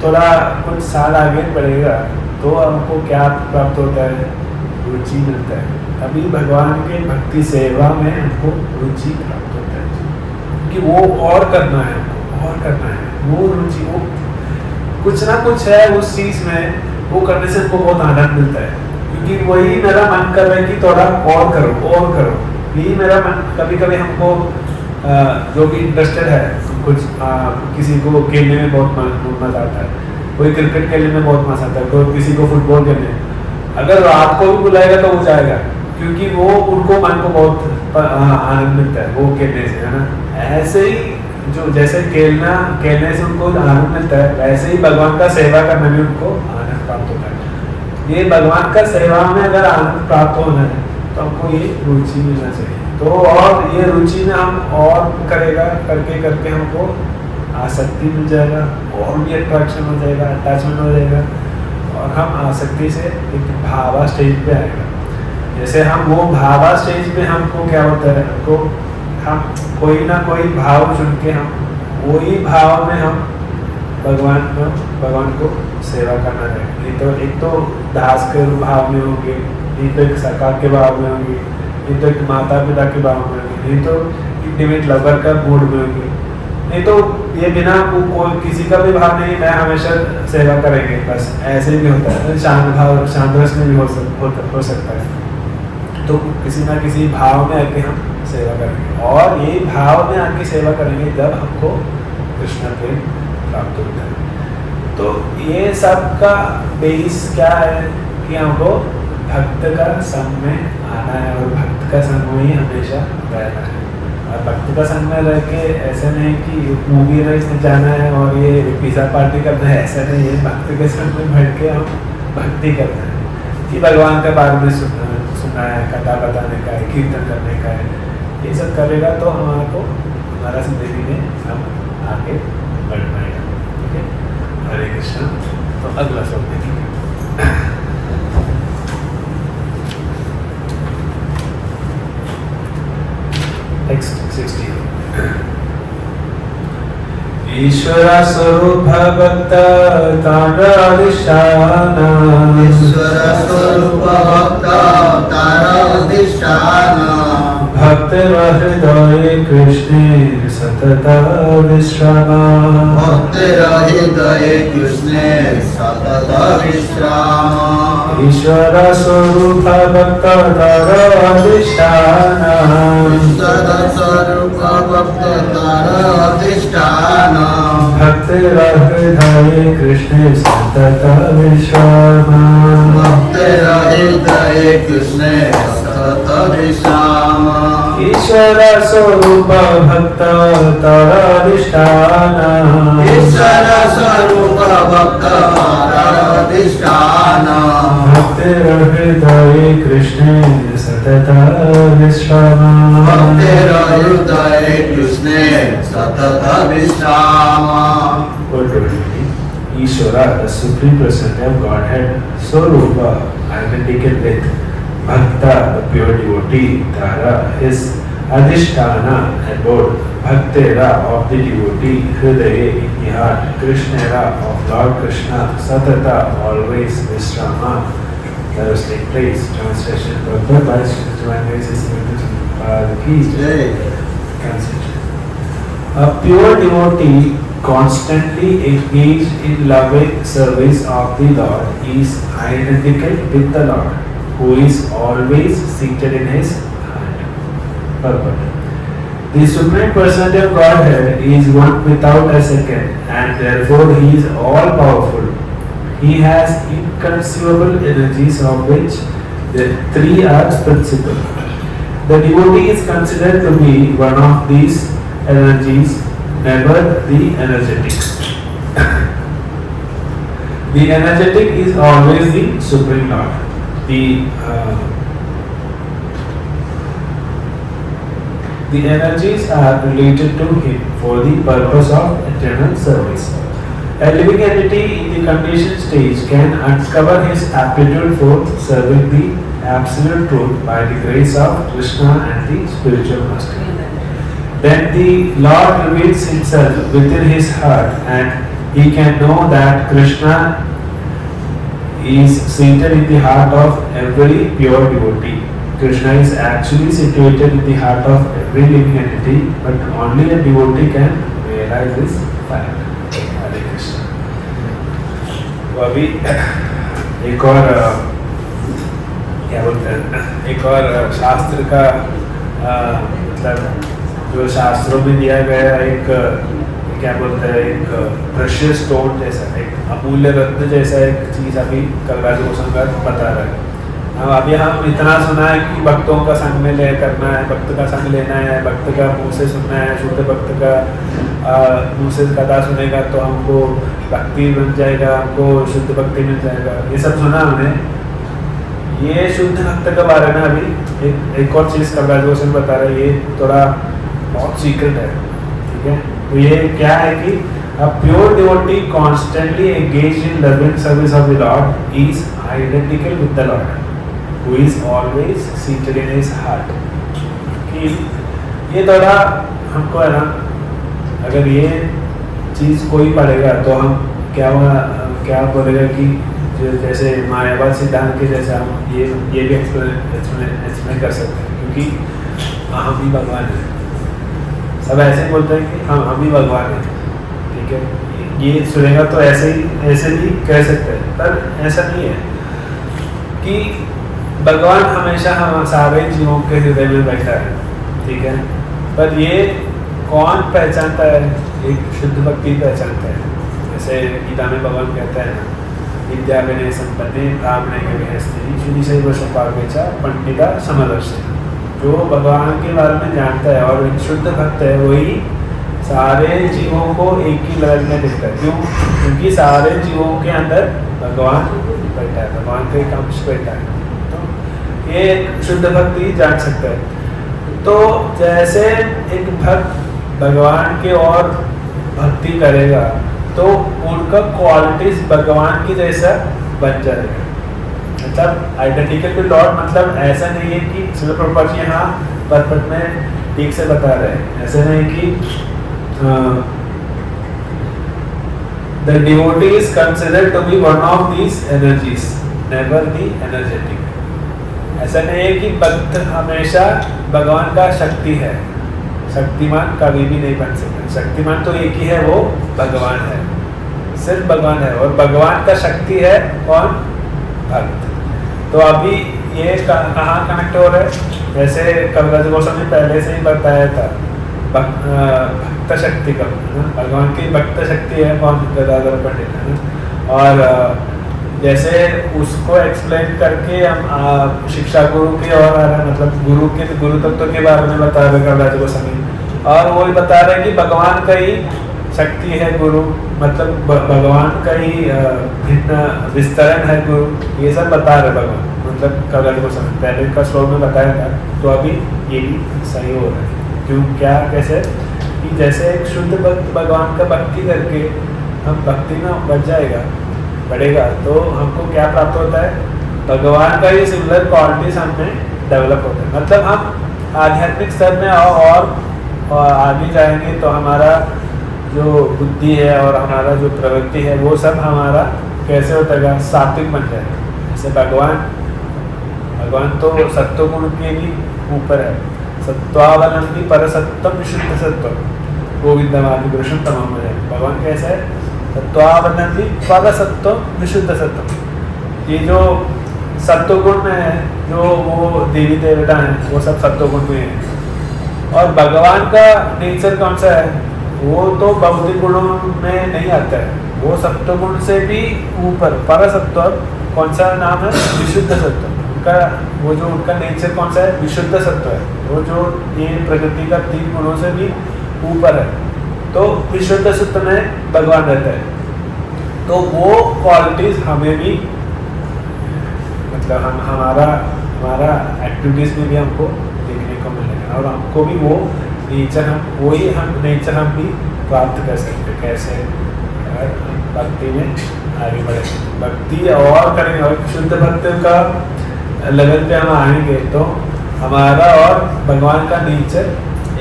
थोड़ा कुछ साल आगे बढ़ेगा तो हमको क्या प्राप्त होता है, रुचि मिलता है। अभी भगवान के भक्ति सेवा में हमको रुचि प्राप्त होता है कि वो और करना है, हमको और करना है, वो रुचि, वो कुछ ना कुछ है उस चीज में, वो करने से हमको बहुत आनंद मिलता है, क्योंकि वही मेरा मन कर रहा है कि थोड़ा और करो और करो। यही मेरा मन, कभी कभी हमको जो भी इंटरेस्टेड है कुछ, किसी को खेलने में बहुत मजा आता है, कोई क्रिकेट खेलने में बहुत मजा आता है, कोई किसी को फुटबॉल खेलने में, अगर रात को भी बुलाएगा तो वो जाएगा, क्योंकि वो उनको मन को बहुत आनंद मिलता है वो खेलने से, है ना। ऐसे ही जो जैसे खेलने से उनको आनंद मिलता है, वैसे ही भगवान का सेवा करने में उनको आनंद प्राप्त होता है। ये भगवान का सेवा में अगर आनंद प्राप्त होना है तो हमको ये रुचि मिलना चाहिए। तो और ये रुचि में हम और करेगा, करके करके हमको आसक्ति मिल जाएगा और भी अट्रैक्शन हो जाएगा, अटैचमेंट हो जाएगा और हम आसक्ति से एक भावा स्टेज पे आएगा। जैसे हम वो भावा स्टेज पे हमको क्या होता है, हमको हम कोई ना कोई भाव चुन के हम वही भाव में हम भगवान को सेवा करना है। नहीं तो एक तो दास के भाव में होंगे, नहीं तो एक सखा के भाव में होंगे, नहीं तो एक माता पिता के भाव में होंगे, नहीं तो इंटीमेट लवर का मूड में होंगे, नहीं तो ये बिना कोई किसी का भी भाव नहीं, मैं हमेशा सेवा करेंगे बस, ऐसे भी होता है। शांत भाव, शांत रस में भी हो सकता है। तो किसी ना किसी भाव में आके हम सेवा करेंगे और यही भाव में आके सेवा करेंगे जब हमको कृष्ण प्रेम प्राप्त होता है। तो ये सब का बेस क्या है कि हमको भक्त का संग में आना है और भक्त का संग में ही हमेशा रहना है। और भक्त का संग में रह के ऐसा नहीं कि मूवी रेस में जाना है और ये पिज़्ज़ा पार्टी करना है, ऐसा नहीं है। भक्त के संग में बैठ के हम भक्ति करना है कि भगवान के बारे में सुनना है, कथा बताने का है, कीर्तन करने का है। ये सब करेगा तो हमारा जिंदगी में हम आगे बढ़ पाएगा। ठीक है, हरे कृष्ण। तो अगला सब देखेंगे। टेक्स्ट 60। ईश्वर स्वरूप भक्त ताराधिष्ठान, ईश्वर स्वरूप भक्त ताराधिष्ठान, भक्त हृदय कृष्ण सतत विश्राम, भक्त हृदय कृष्ण सतत विश्राम। ईश्वर स्वरूप भक्त ताराधिष्ठान, ईश्वर स्वरूप भक्त ताराधिष्ठान, भक्त हृदय कृष्ण सतत विश्राम, भक्त हृदय कृष्ण सतत विश्राम। ईश्वर स्वरूप भक्त ताराधिष्ठान, ईश्वर स्वरूप भक्त ताराधिष्ठान, भक्त हृदय कृष्ण सतत विश्राम, भक्त हृदय कृष्ण सतत विश्राम। Ishvara, the supreme personality of Godhead, Swarupa, identical with Bhakta, the pure devotee, Tara, his Adhisthana, abode, Bhaktera of the devotee, Hridaya, in the heart, Krishnera of Lord Krishna, Satata, always, Vishrama, there was take place. Translation, Prabhupada, by Sri Divine Grace, the keys. Translation. A pure devotee constantly engaged in loving service of the Lord is identical with the Lord, who is always seated in his heart. Purport. The Supreme Personality of Godhead is one without a second, and therefore he is all powerful. He has inconceivable energies, of which the three are principal. The devotee is considered to be one of these energies, never the energetic. The energetic is always the Supreme Lord. The The energies are related to him for the purpose of eternal service. A living entity in the conditioned stage can uncover his aptitude for serving the absolute truth by the grace of Krishna and the spiritual master. Then the Lord reveals himself within his heart and he can know that Krishna is seated in the heart of every pure devotee. Krishna is actually situated in the heart of every living entity, but only a devotee can realize this fact. Hare Krishna. तो अभी एक और क्या बोलते हैं, एक और शास्त्र का मतलब जो शास्त्रों में दिया गया एक क्या बोलते हैं, एक प्रेशियस स्टोन जैसा, एक अमूल्य रत्न जैसा एक चीज़ अभी कलराज गोस्वामी बता रहा है। अभी हम इतना सुना है कि भक्तों का संग में ले करना है, भक्त का संग लेना है, भक्त का मुँह से सुनना है, शुद्ध भक्त का मुँह से कथा सुनेगा तो हमको भक्ति बन जाएगा, हमको शुद्ध भक्ति मिल जाएगा, ये सब सुना हमने। ये शुद्ध भक्त के बारे में अभी एक और चीज़ कलराज गोस्वामी बता रहे हैं, ये थोड़ा बहुत सीक्रेट है, ठीक है। तो ये क्या है कि a pure devotee constantly engaged in loving service of the Lord is identical with the Lord, who is always seated in his heart. कि ये थोड़ा हमको है ना, अगर ये चीज़ कोई पढ़ेगा तो हम क्या बोलेगा कि जैसे मायावाद सिद्धांत के जैसे हम ये भी एक्सप्लेन कर सकते हैं, क्योंकि हम ही भगवान हैं। सब ऐसे बोलते हैं कि हम ही भगवान हैं, ठीक है। ये सुनेगा तो ऐसे भी कह सकते हैं, पर ऐसा नहीं है कि भगवान हमेशा हम सारे जीवों के हृदय में बैठा है, ठीक है। पर ये कौन पहचानता है? एक शुद्ध भक्ति पहचानता है। जैसे गीता में भगवान कहता है ना, विद्या विनय संपन्ने ब्राह्मणे गृहस्थी शुद्धि से वशोपार्वेचा पंडिता समदर्शी। जो भगवान के बारे में जानता है और एक शुद्ध भक्त है, वही सारे जीवों को एक ही लेवल में देखता है। क्यों? क्योंकि सारे जीवों के अंदर भगवान बैठा है, भगवान का एक अंश बैठा है। तो ये शुद्ध भक्त ही जान सकता है। तो जैसे एक भक्त भगवान के और भक्ति करेगा तो उनका क्वालिटीज भगवान की जैसा बन जाएगा। मतलब आइडेंटिकल टू लॉर्ड, मतलब ऐसा नहीं है कि श्रील प्रभुपाद जी यहाँ परपट में ठीक से बता रहे हैं, ऐसा नहीं कि the devotee is considered to be one of these energies, never the energetic. ऐसा नहीं है कि भक्त हमेशा भगवान का शक्ति है, शक्तिमान कभी भी नहीं बन सकता। शक्तिमान तो एक ही है, वो भगवान है, सिर्फ भगवान है। और भगवान का शक्ति है कौन? भक्त। तो अभी ये कहाँ कनेक्ट हो रहा है? जैसे कलराज गोस्वामी पहले से ही बताया था, भक्त शक्ति का, भगवान की भक्त शक्ति है कौन? गदाधर पंडित है ना। और जैसे उसको एक्सप्लेन करके हम शिक्षा गुरु की और मतलब गुरु तत्व के बारे में बता रहे कलराज गोस्वामी, और वो ही बता रहे कि भगवान का ही शक्ति है गुरु, मतलब भगवान का ही भिन्न विस्तरण है गुरु, ये सब बता रहे भगवान, मतलब कलराज गोस्वामी पहले का श्लोक में बताया था। तो अभी ये भी सही हो रहा है। क्यों? क्या? कैसे? कि जैसे एक शुद्ध भक्त भगवान का भक्ति करके हम भक्ति में बढ़ेगा तो हमको क्या प्राप्त होता है? भगवान का ही सिमिलर क्वालिटीज हमें डेवलप होता है। मतलब हम आध्यात्मिक स्तर में और आगे जाएंगे तो हमारा जो बुद्धि है और हमारा जो प्रवृत्ति है वो सब हमारा कैसे होता है? सात्विक बन जाएगा। जैसे भगवान तो सत्व गुण के भी ऊपर है, सत्वावलंबी परसत्वम विशुद्ध सत्व गोविंदमादि पुरुषोत्तम है। भगवान कैसा है? सत्वावलंबी परसत्वम विशुद्ध सत्व। ये जो सत्व गुण में है, जो वो देवी देवता हैं, वो सब सत्व गुण में है। और भगवान का नेचर कौन सा है? वो तो भौतिक गुणों में नहीं आता है, वो सत्व गुण से भी ऊपर परसत्व। कौन सा नाम है? विशुद्ध सत्व। उनका नेचर कौन सा है? विशुद्ध सत्व है। वो जो ये प्रकृति का 3 गुणों से भी ऊपर है, तो विशुद्ध सत्व में भगवान रहता है। तो वो क्वालिटीज हमें भी, मतलब हमारा एक्टिविटीज में भी हमको देखने को मिलेगा और हमको भी वो नेचर हम नेचर हम भी प्राप्त कर सकते हैं। कैसे? अगर हम भक्ति में आगे बढ़े, भक्ति और करेंगे और शुद्ध भक्ति का लेवल पे हम आएंगे तो हमारा और भगवान का नेचर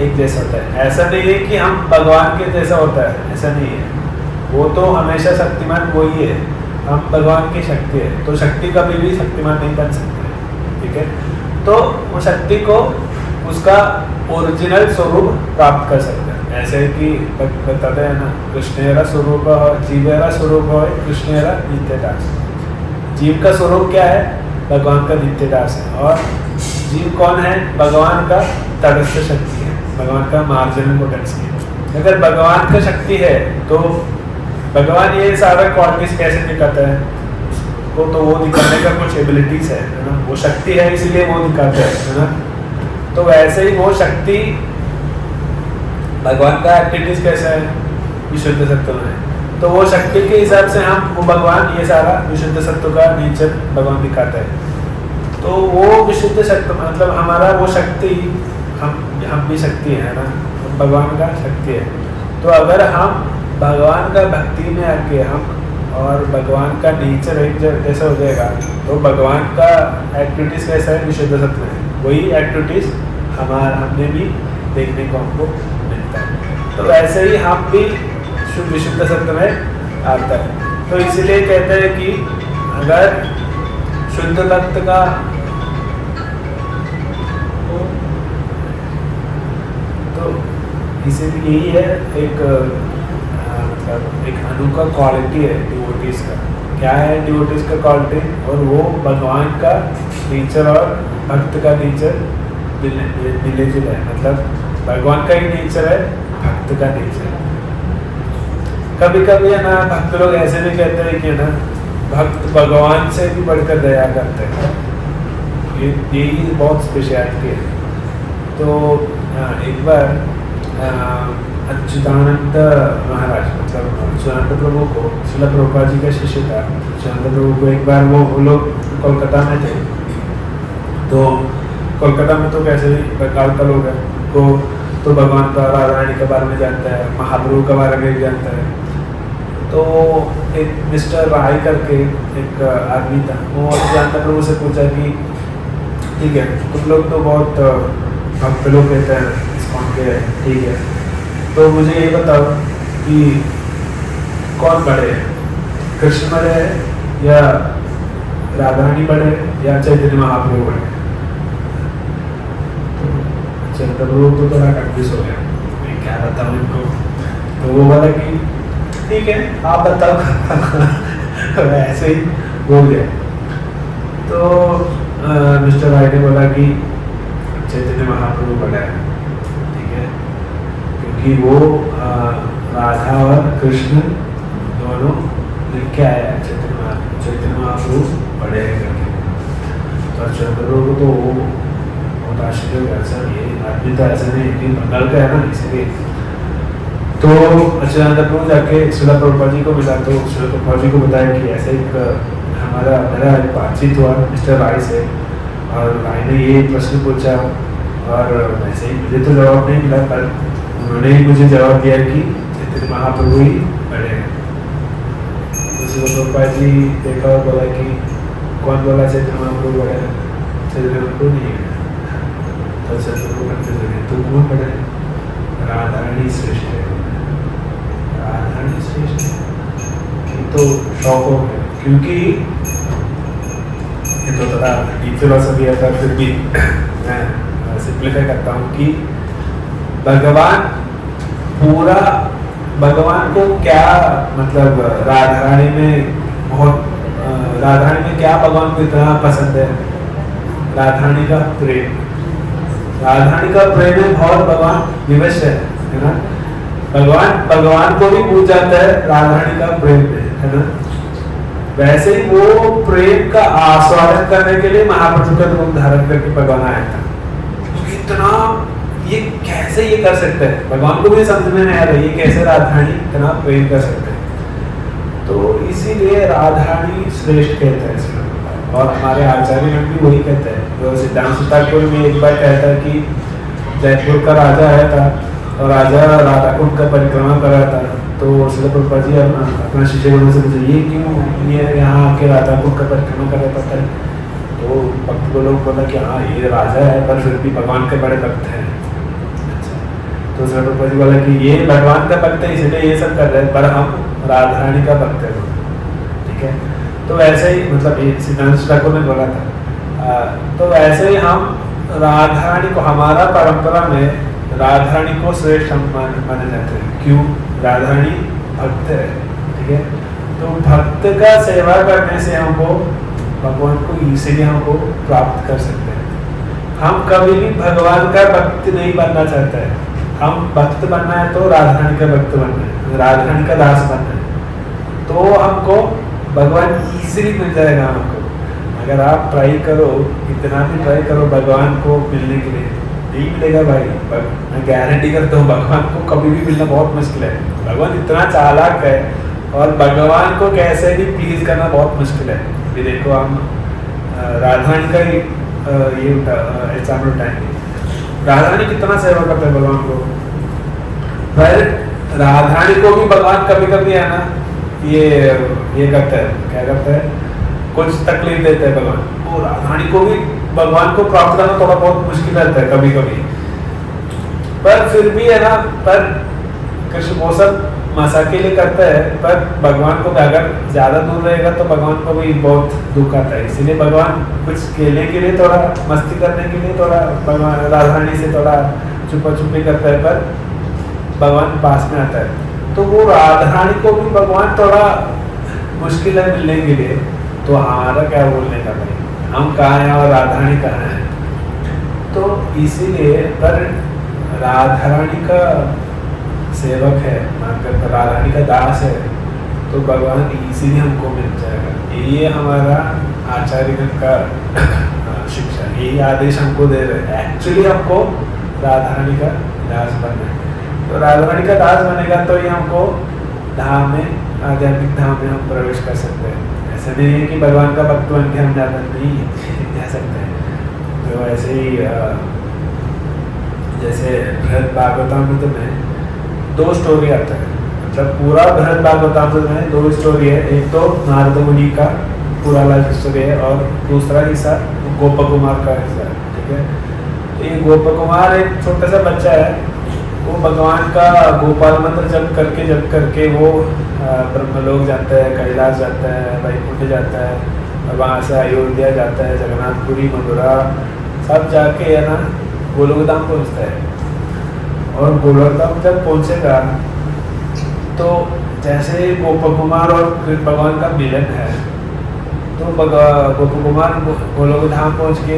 एक जैसा होता है। ऐसा नहीं है कि हम भगवान के जैसा होता है, ऐसा नहीं है। वो तो हमेशा शक्तिमान वही है, हम भगवान की शक्ति है, तो शक्ति कभी भी शक्तिमान नहीं बन सकते, ठीक है। तो वो शक्ति को उसका ओरिजिनल स्वरूप प्राप्त कर सकते हैं। ऐसे कि बताते हैं ना, कृष्णेरा स्वरूप जीवेरा स्वरूप है कृष्णेरा नित्यदास। जीव का स्वरूप क्या है? भगवान का नित्यदास है। और जीव कौन है? भगवान का तटस्थ शक्ति है, भगवान का मार्जिनल पोटेंशियल है। अगर भगवान का शक्ति है तो भगवान ये सारा क्वालिटीज कैसे दिखाता है? उसको तो वो दिखाने का कुछ एबिलिटीज है ना, वो शक्ति है इसलिए वो दिखाता है ना। तो वैसे ही वो शक्ति भगवान का एक्टिविटीज कैसा है? विशुद्ध सत्व में। तो वो शक्ति के हिसाब से हम वो भगवान ये सारा विशुद्ध सत्व का नेचर भगवान दिखाता है। तो वो विशुद्ध सत्व मतलब हमारा वो शक्ति, हम भी शक्ति है ना, भगवान का शक्ति है। तो अगर हम भगवान का भक्ति में आके हम और भगवान का नेचर एक जैसा हो जाएगा तो भगवान का एक्टिविटीज कैसा है? विशुद्ध सत्व है। वही एक्टिविटीज हमने भी देखने को हमको मिलता है। तो वैसे ही हम भी विशुद्ध सत्व में आता है। तो इसीलिए कहते हैं कि अगर शुद्ध भक्त का तो इसीलिए यही है एक अनोखा क्वालिटी है डिवोटीज का। क्या है डिवोटीज का क्वालिटी? और वो भगवान का नेचर और भक्त का नेचर मिले जुले है। मतलब भगवान का ही नेचर है, भक्त का नेचर। कभी कभी है ना भक्त लोग ऐसे भी कहते हैं कि ना भक्त भगवान से भी बढ़कर दया करते हैं। यही बहुत स्पेशलिटी है। तो एक बार अच्युतानंद महाराज मतलब अच्युतानंद प्रभु को, श्रील प्रभुपाद जी का शिष्य था अच्युतानंद प्रभु को, एक बार वो लोग कोलकाता में थे। तो कोलकाता में तो कैसे बंगाल का लोग है तो भगवान का राधा रानी के बारे में जानता है, महाप्रभु के बारे में जानता है। तो एक मिस्टर राय करके एक आदमी था, वो अच्युतानंद प्रभु से पूछा कि ठीक है तुम लोग तो बहुत भक्त लोग कहते हैं इस्कॉन के, ठीक है, तो मुझे ये बताओ कि कौन बड़े हैं, कृष्ण बड़े हैं या राधा रानी बड़े या चैतन्य महाप्रभु बड़े? चैतन्य प्रभु तो थोड़ा कंफ्यूज हो गया, मैं क्या बताऊँ इनको। तो वो बोला कि ठीक है आप बताओ ऐसे ही बोल गया। तो मिस्टर राय ने बोला कि चैतन्य महाप्रभु बड़ा है, ठीक है, क्योंकि वो राधा और कृष्ण दोनों लेके आया है चैतन्य महाप्रभु बड़े हैं करके। तो चंद्रप्रभु को तो वो बहुत आश्चर्य हो गया, ऐसा ये आदमी तो ऐसा नहीं कि बंगाल का है ना, इसलिए। तो अच्युतानंद प्रभु जाके श्रील प्रभुपाद जी को मिला, तो श्रील प्रभुपाद जी को बताया कि ऐसे एक मेरा एक बातचीत हुआ मिस्टर राय से, और राय ने ये प्रश्न पूछा और वैसे ही मुझे तो जवाब नहीं मिला, पर उन्होंने ही मुझे जवाब दिया कि चैतन्य महाप्रभु ही बड़े हैं। तो श्रील प्रभुपाद जी देखा और बोला कि कौन बोला चैतन्य महाप्रभु बड़े हैं? चैतन्य महाप्रभु नहीं है। तो चैतन्य महाप्रभु तो कौन बड़े हैं? राधा रानी श्रेष्ठ है, राधा रानी श्रेष्ठ है। तो शौक हो गया, क्योंकि ये तो थोड़ा डीप फिलॉसफी है, पर फिर भी मैं सिंप्लीफाई करता हूँ कि भगवान को क्या मतलब राधा रानी में क्या भगवान को इतना पसंद है? राधा रानी का प्रेम, राधा रानी का प्रेम में बहुत भगवान विवश है ना। भगवान को भी पूछ जाता है राधा रानी का प्रेम में, है ना। वैसे ही वो प्रेम का आस्वादन करने के लिए महाप्रभु का रूप धारण करके भगवान आया था। तो इतना ये कैसे ये कर सकते हैं? भगवान को भी समझ में नहीं आ रहा ये कैसे राधा रानी इतना प्रेम कर सकते हैं। तो इसीलिए राधा रानी श्रेष्ठ कहते हैं इसमें, और हमारे आचार्य भी वही कहते हैं। तो सिद्धांत ठाकुर भी एक बार कहता है कि जयपुर का राजा आया था और राजा राधा कुंड का परिक्रमा कर रहा था, तो श्रील प्रभुपाद जी अपना शिष्यगणों से पूछे ये क्यों ये यहाँ आके राधा कुंड का परिक्रमा कर रहा था। तो भक्त को लोग बोला कि हाँ ये राजा है पर फिर भी भगवान के बड़े भक्त हैं। अच्छा, तो श्रील प्रभुपाद जी बोला कि ये भगवान का भक्त है इसलिए ये सब कर रहे हैं, पर हम राधा रानी का भक्त है। ठीक है, तो वैसे ही मतलब ये सिद्धांत ठाकुर ने बोला था। तो वैसे ही हम राधा रानी को, हमारा परंपरा में राधा रानी को श्रेष्ठ माने जाते हैं। क्यों? राधा रानी भक्त है। ठीक है, तो भक्त का सेवा करने से हमको भगवान को इसीलिए हमको प्राप्त कर सकते हैं। हम कभी भी भगवान का भक्त नहीं बनना चाहते हैं। हम भक्त बनना है तो राधा रानी का भक्त बनना है, राधा रानी का दास बनना है, तो हमको भगवान इजीली मिल जाएगा। हमको अगर आप ट्राई करो, इतना भी ट्राई करो भगवान को मिलने के लिए, नहीं मिलेगा भाई। मैं गारंटी करता हूँ भगवान को कभी भी मिलना बहुत मुश्किल है। भगवान इतना चालाक है और भगवान को कैसे भी प्लीज करना बहुत मुश्किल है। ये देखो हम राधा रानी का ही ये एग्जाम्पल उठाएंगे। राधा रानी कितना सेवा करते हैं भगवान को, पर राधा रानी को भी भगवान कभी कभी है ना ये करता है, क्या करता है, कुछ तकलीफ देते हैं भगवान को। राधा रानी को भी भगवान को प्राप्त करना थोड़ा बहुत मुश्किल रहता है कभी कभी, पर फिर भी है ना, पर कृष्ण वो सब मजा के लिए करता है। पर भगवान को अगर ज्यादा दूर रहेगा तो भगवान को भी बहुत दुख आता है। इसीलिए भगवान कुछ खेलने के लिए, थोड़ा मस्ती करने के लिए थोड़ा भगवान राधा रानी से थोड़ा छुपा छुपी करता है, पर भगवान पास में आता है। तो वो राधा रानी को भी भगवान थोड़ा मुश्किल है मिलने के लिए। तो हमारा क्या बोलने का भाई, हम कहाँ हैं और राधा रानी कहाँ है। तो इसीलिए पर राधा रानी का सेवक है, राधा रानी का दास है, तो भगवान इसीलिए हमको मिल जाएगा। ये हमारा आचार्य का शिक्षा, यही आदेश हमको दे रहे हैं। एक्चुअली हमको राधा रानी का दास बनना है। तो राधा रानी का दास बनेगा तो ये हमको धाम में, आध्यात्मिक धाम में हम प्रवेश कर सकते हैं। ऐसा नहीं है कि भगवान का भक्त बन के हम ज़्यादा नहीं जा सकते हैं। तो ऐसे ही जैसे बृहद भागवतामृत में 2 स्टोरी आता है, मतलब पूरा बृहद भागवतामृत में 2 स्टोरी है। एक तो नारद मुनि का पूरा लाइफ स्टोरी है और दूसरा हिस्सा गोप कुमार का हिस्सा है। ठीक है, ये गोप कुमार एक छोटा सा बच्चा है, वो भगवान का गोपाल मंत्र जप करके वो ब्रह्मलोक जाता है, कैलाश जाता है, वैकुंठ जाता है, और वहाँ से अयोध्या जाता है, जगन्नाथपुरी, मथुरा सब जाके है ना गोलोक धाम पहुँचता है। और गोलोक धाम जब पहुँचेगा तो जैसे गोप कुमार और भगवान का मिलन है, तो गोप कुमार गोलोक धाम पहुँच के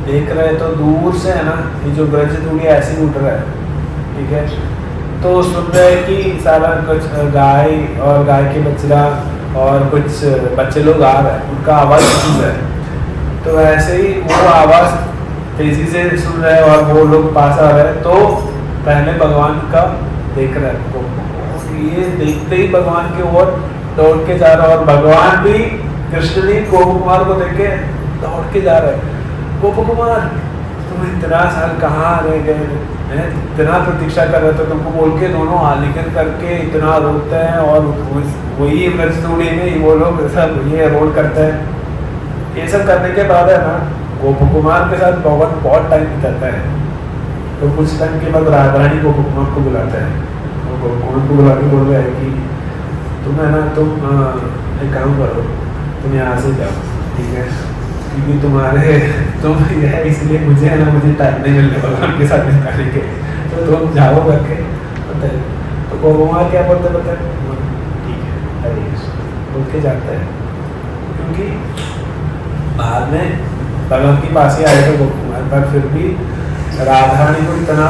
देख रहे तो दूर से है ना ये जो ब्रज दूरी ऐसे उठ रहा है। ठीक है, तो सुन रहे कि सारा कुछ गाय और गाय के बछड़ा और कुछ बच्चे लोग आ रहे हैं, उनका आवाज़ सुन रहे हैं। तो ऐसे ही वो आवाज़ तेजी से सुन रहे हैं और वो लोग पास आ रहे हैं। तो पहले भगवान का देख रहे हैं, तो ये देखते ही भगवान की ओर दौड़ के जा रहा है। और भगवान भी, कृष्ण भी गोप कुमार को देख के दौड़ के जा रहे हैं। गोप कुमार तुम इतना साल कहाँ रह गए, इतना प्रतीक्षा कर रहे थे तुमको बोल के, दोनों आलिंगन करके इतना रोते हैं। और वही ब्रजदूरी में वो लोग सब ये रोल करते हैं। ये सब करने के बाद है ना गोप कुमार के साथ बहुत टाइम बिताता है। तो कुछ टाइम के बाद राधा रानी गोप कुमार को बुलाता है, और गोप कुमार को बुला के बोल रहा है कि तुम है ना, तुम एक काम करो, तुम यहाँ से जाओ। ठीक है, क्योंकि तुम यह इसलिए मुझे है ना, मुझे टाइम नहीं मिल रहा भगवान के साथ बिताने के, तो तुम जाओ करके बताए। तो गोप कुमार क्या बोलते बताए, ठीक है हरे कृष्ण बोल के जाता है। क्योंकि बाद में भगवान के पास ही आए थे गोप कुमार, पर फिर भी राधा रानी को इतना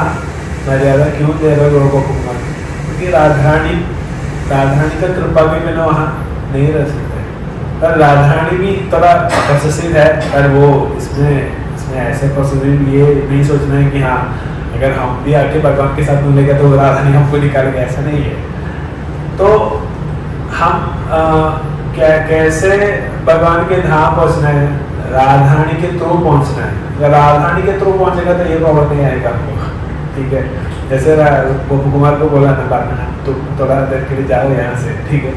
मर्यादा क्यों दे रहे गोप कुमार, क्योंकि राधा रानी का कृपा भी मैंने वहाँ नहीं रह सकते। पर राधा रानी भी थोड़ा पॉसेसिव है, पर वो इसमें ऐसे पॉसिबल ये नहीं सोचना है कि हाँ अगर हम भी आके भगवान के साथ मिलेंगे तो राधा रानी हमको निकालेंगे, ऐसा नहीं है। तो हम कैसे भगवान के धाम पहुँचना है, राधा रानी के थ्रू पहुँचना है। अगर राधा रानी के थ्रू पहुँचेगा तो ये प्रॉब्लम नहीं आएगा हमको। ठीक है। जैसे गोपू कुमार को बोला ना बाद में, तुम थोड़ा देर के लिए जाओ यहाँ से, ठीक है,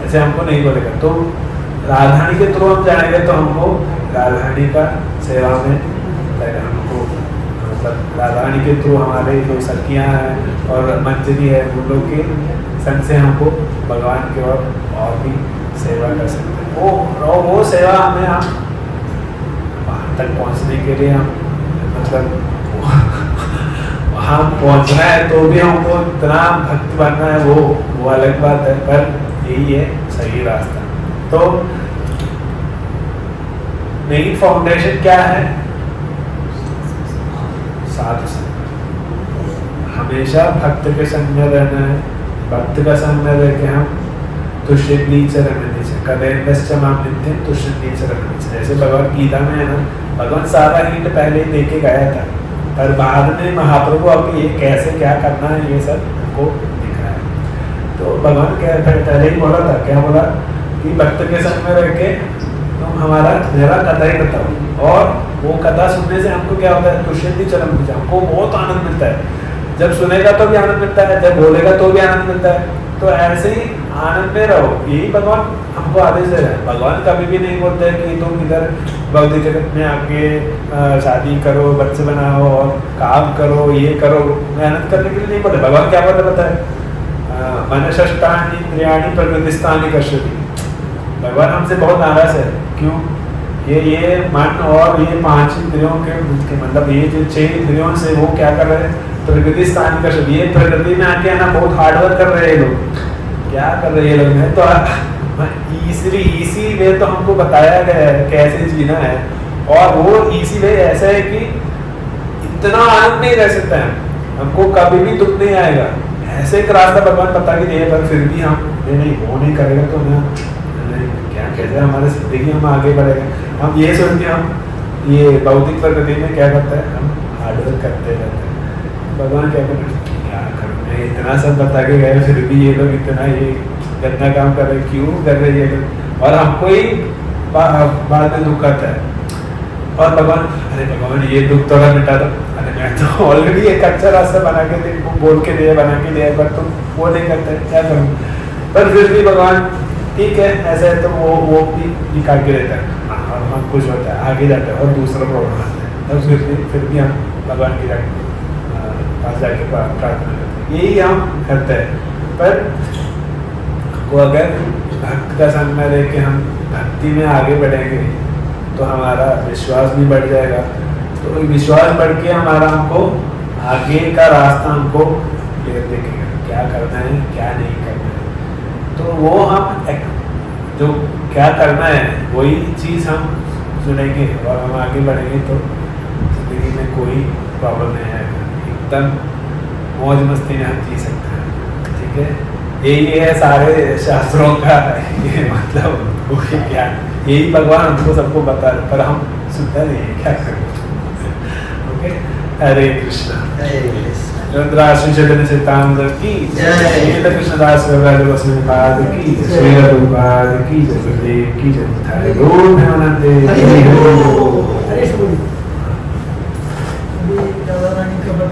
ऐसे हमको नहीं बोलेगा। तो राधारानी के थ्रू हम जाएंगे तो हमको राधारानी का सेवा में लगेगा, हमको मतलब राधारानी के थ्रू हमारे जो सखियाँ हैं और मंजरी है उन लोग के संग से हमको भगवान की और भी सेवा कर सकते हैं। वो सेवा हमें हम वहाँ तक पहुँचने के लिए हम मतलब वहाँ पहुँचना है तो भी हमको इतना भक्त बनना है, वो अलग बात है, पर यही है सही रास्ता। तो मेन फाउंडेशन क्या है? साधु संग, हमेशा भक्त के संग में रहना है। भक्त का संग में रह के हम तुष्यति चरणि च कदैर्नश्च मां नित्यं तुष्यति चरणि च, जैसे भगवद गीता में है ना, भगवान सारा हिंट पहले ही देके गया था, पर बाद में महाप्रभु अब ये कैसे क्या करना है ये सब हमको दिख रहा है। तो भगवान पहले ही बोला था, क्या बोला कि भक्त के संग में रह के तुम मेरा कथा ही बताओ, और वो कथा सुनने से हमको क्या होता है? तुष्यति चरणि च, हमको बहुत आनंद मिलता है। जब सुनेगा तो भी आनंद मिलता है, जब बोलेगा तो भी आनंद मिलता है। तो ऐसे ही आनंद में रहो, यही भगवान हमको आदेश दे रहा है। भगवान कभी भी नहीं बोलते हैं कि तुम इधर भौतिक जगत में आके शादी करो, बच्चे बनाओ और काम करो, ये करो, मेहनत करने के लिए नहीं बोलते। भगवान क्या बोलता है? मनषष्टानि इंद्रियाणि प्रकृतिस्थानि कर्षति। भगवान हमसे बहुत नाराज है। क्यों? ये मन और ये 5 इंद्रियों के मतलब ये जो 6 इंद्रियों से वो क्या कर रहे हैं? प्रकृति स्थान कर सकती है। प्रकृति में आके ना बहुत हार्डवर्क कर रहे हैं लोग। क्या कर रहे हैं लोग में? तो इसी वे तो हमको बताया गया है कैसे जीना है, और वो इसी वे ऐसा है कि इतना आनंद नहीं रह सकता है, हमको कभी भी दुख नहीं आएगा। ऐसे एक रास्ता भगवान बता के दिए, पर फिर भी हम नहीं वो नहीं करेगा तो ना क्या कहते हैं, हमारे जिंदगी हम आगे बढ़ेगा। हम ये सोच के हम ये भौतिक प्रकृति में क्या करता है, हम हार्डवर्क करते रहते हैं। भगवान क्या करें, क्या करूँ मैं, इतना सब बता के गए फिर भी ये लोग इतना ये गंदा काम कर रहे, क्यों कर रहे ये लोग, और हमको ही बाद में दुख आता है। और भगवान, अरे भगवान ये दुख थोड़ा मिटा दो, अरे मैं तो ऑलरेडी एक अच्छा रास्ता बना के दे, बोल के दिया, बना के दिया, पर तुम वो नहीं करते, क्या करूँ। पर फिर भी भगवान ठीक है, ऐसा है तो वो भी निकाल के देता है और हम खुश होता है, आगे जाता है और दूसरा प्रॉब्लम आता है, तब फिर भी हम भगवान की पास जाके प्रार्थना करते हैं, यही हम करते हैं। पर वो अगर भक्त का संग में रह के हम भक्ति में आगे बढ़ेंगे तो हमारा विश्वास भी बढ़ जाएगा। तो विश्वास बढ़ के हमारा हमको आगे का रास्ता हमको क्लियर देखेगा, क्या करना है क्या नहीं करना है। तो वो हम जो क्या करना है वही चीज़ हम सुनेंगे और हम आगे बढ़ेंगे तो जिंदगी में कोई प्रॉब्लम नहीं आएगा, एकदम मौज मस्ती में हम जी सकते हैं। ठीक है, यही है सारे शास्त्रों का ये मतलब वही ज्ञान, यही भगवान हमको सबको बता रहे, पर हम सुनते नहीं है, क्या करें। ओके, हरे कृष्णा। रुद्राश्री चैतन्य चैतामृत की जय, कृष्णदास कविराज गोस्वामी पाद की जय, श्री रघुपाद की जय, गुरुदेव की जय, हरे बोल प्रेमानंद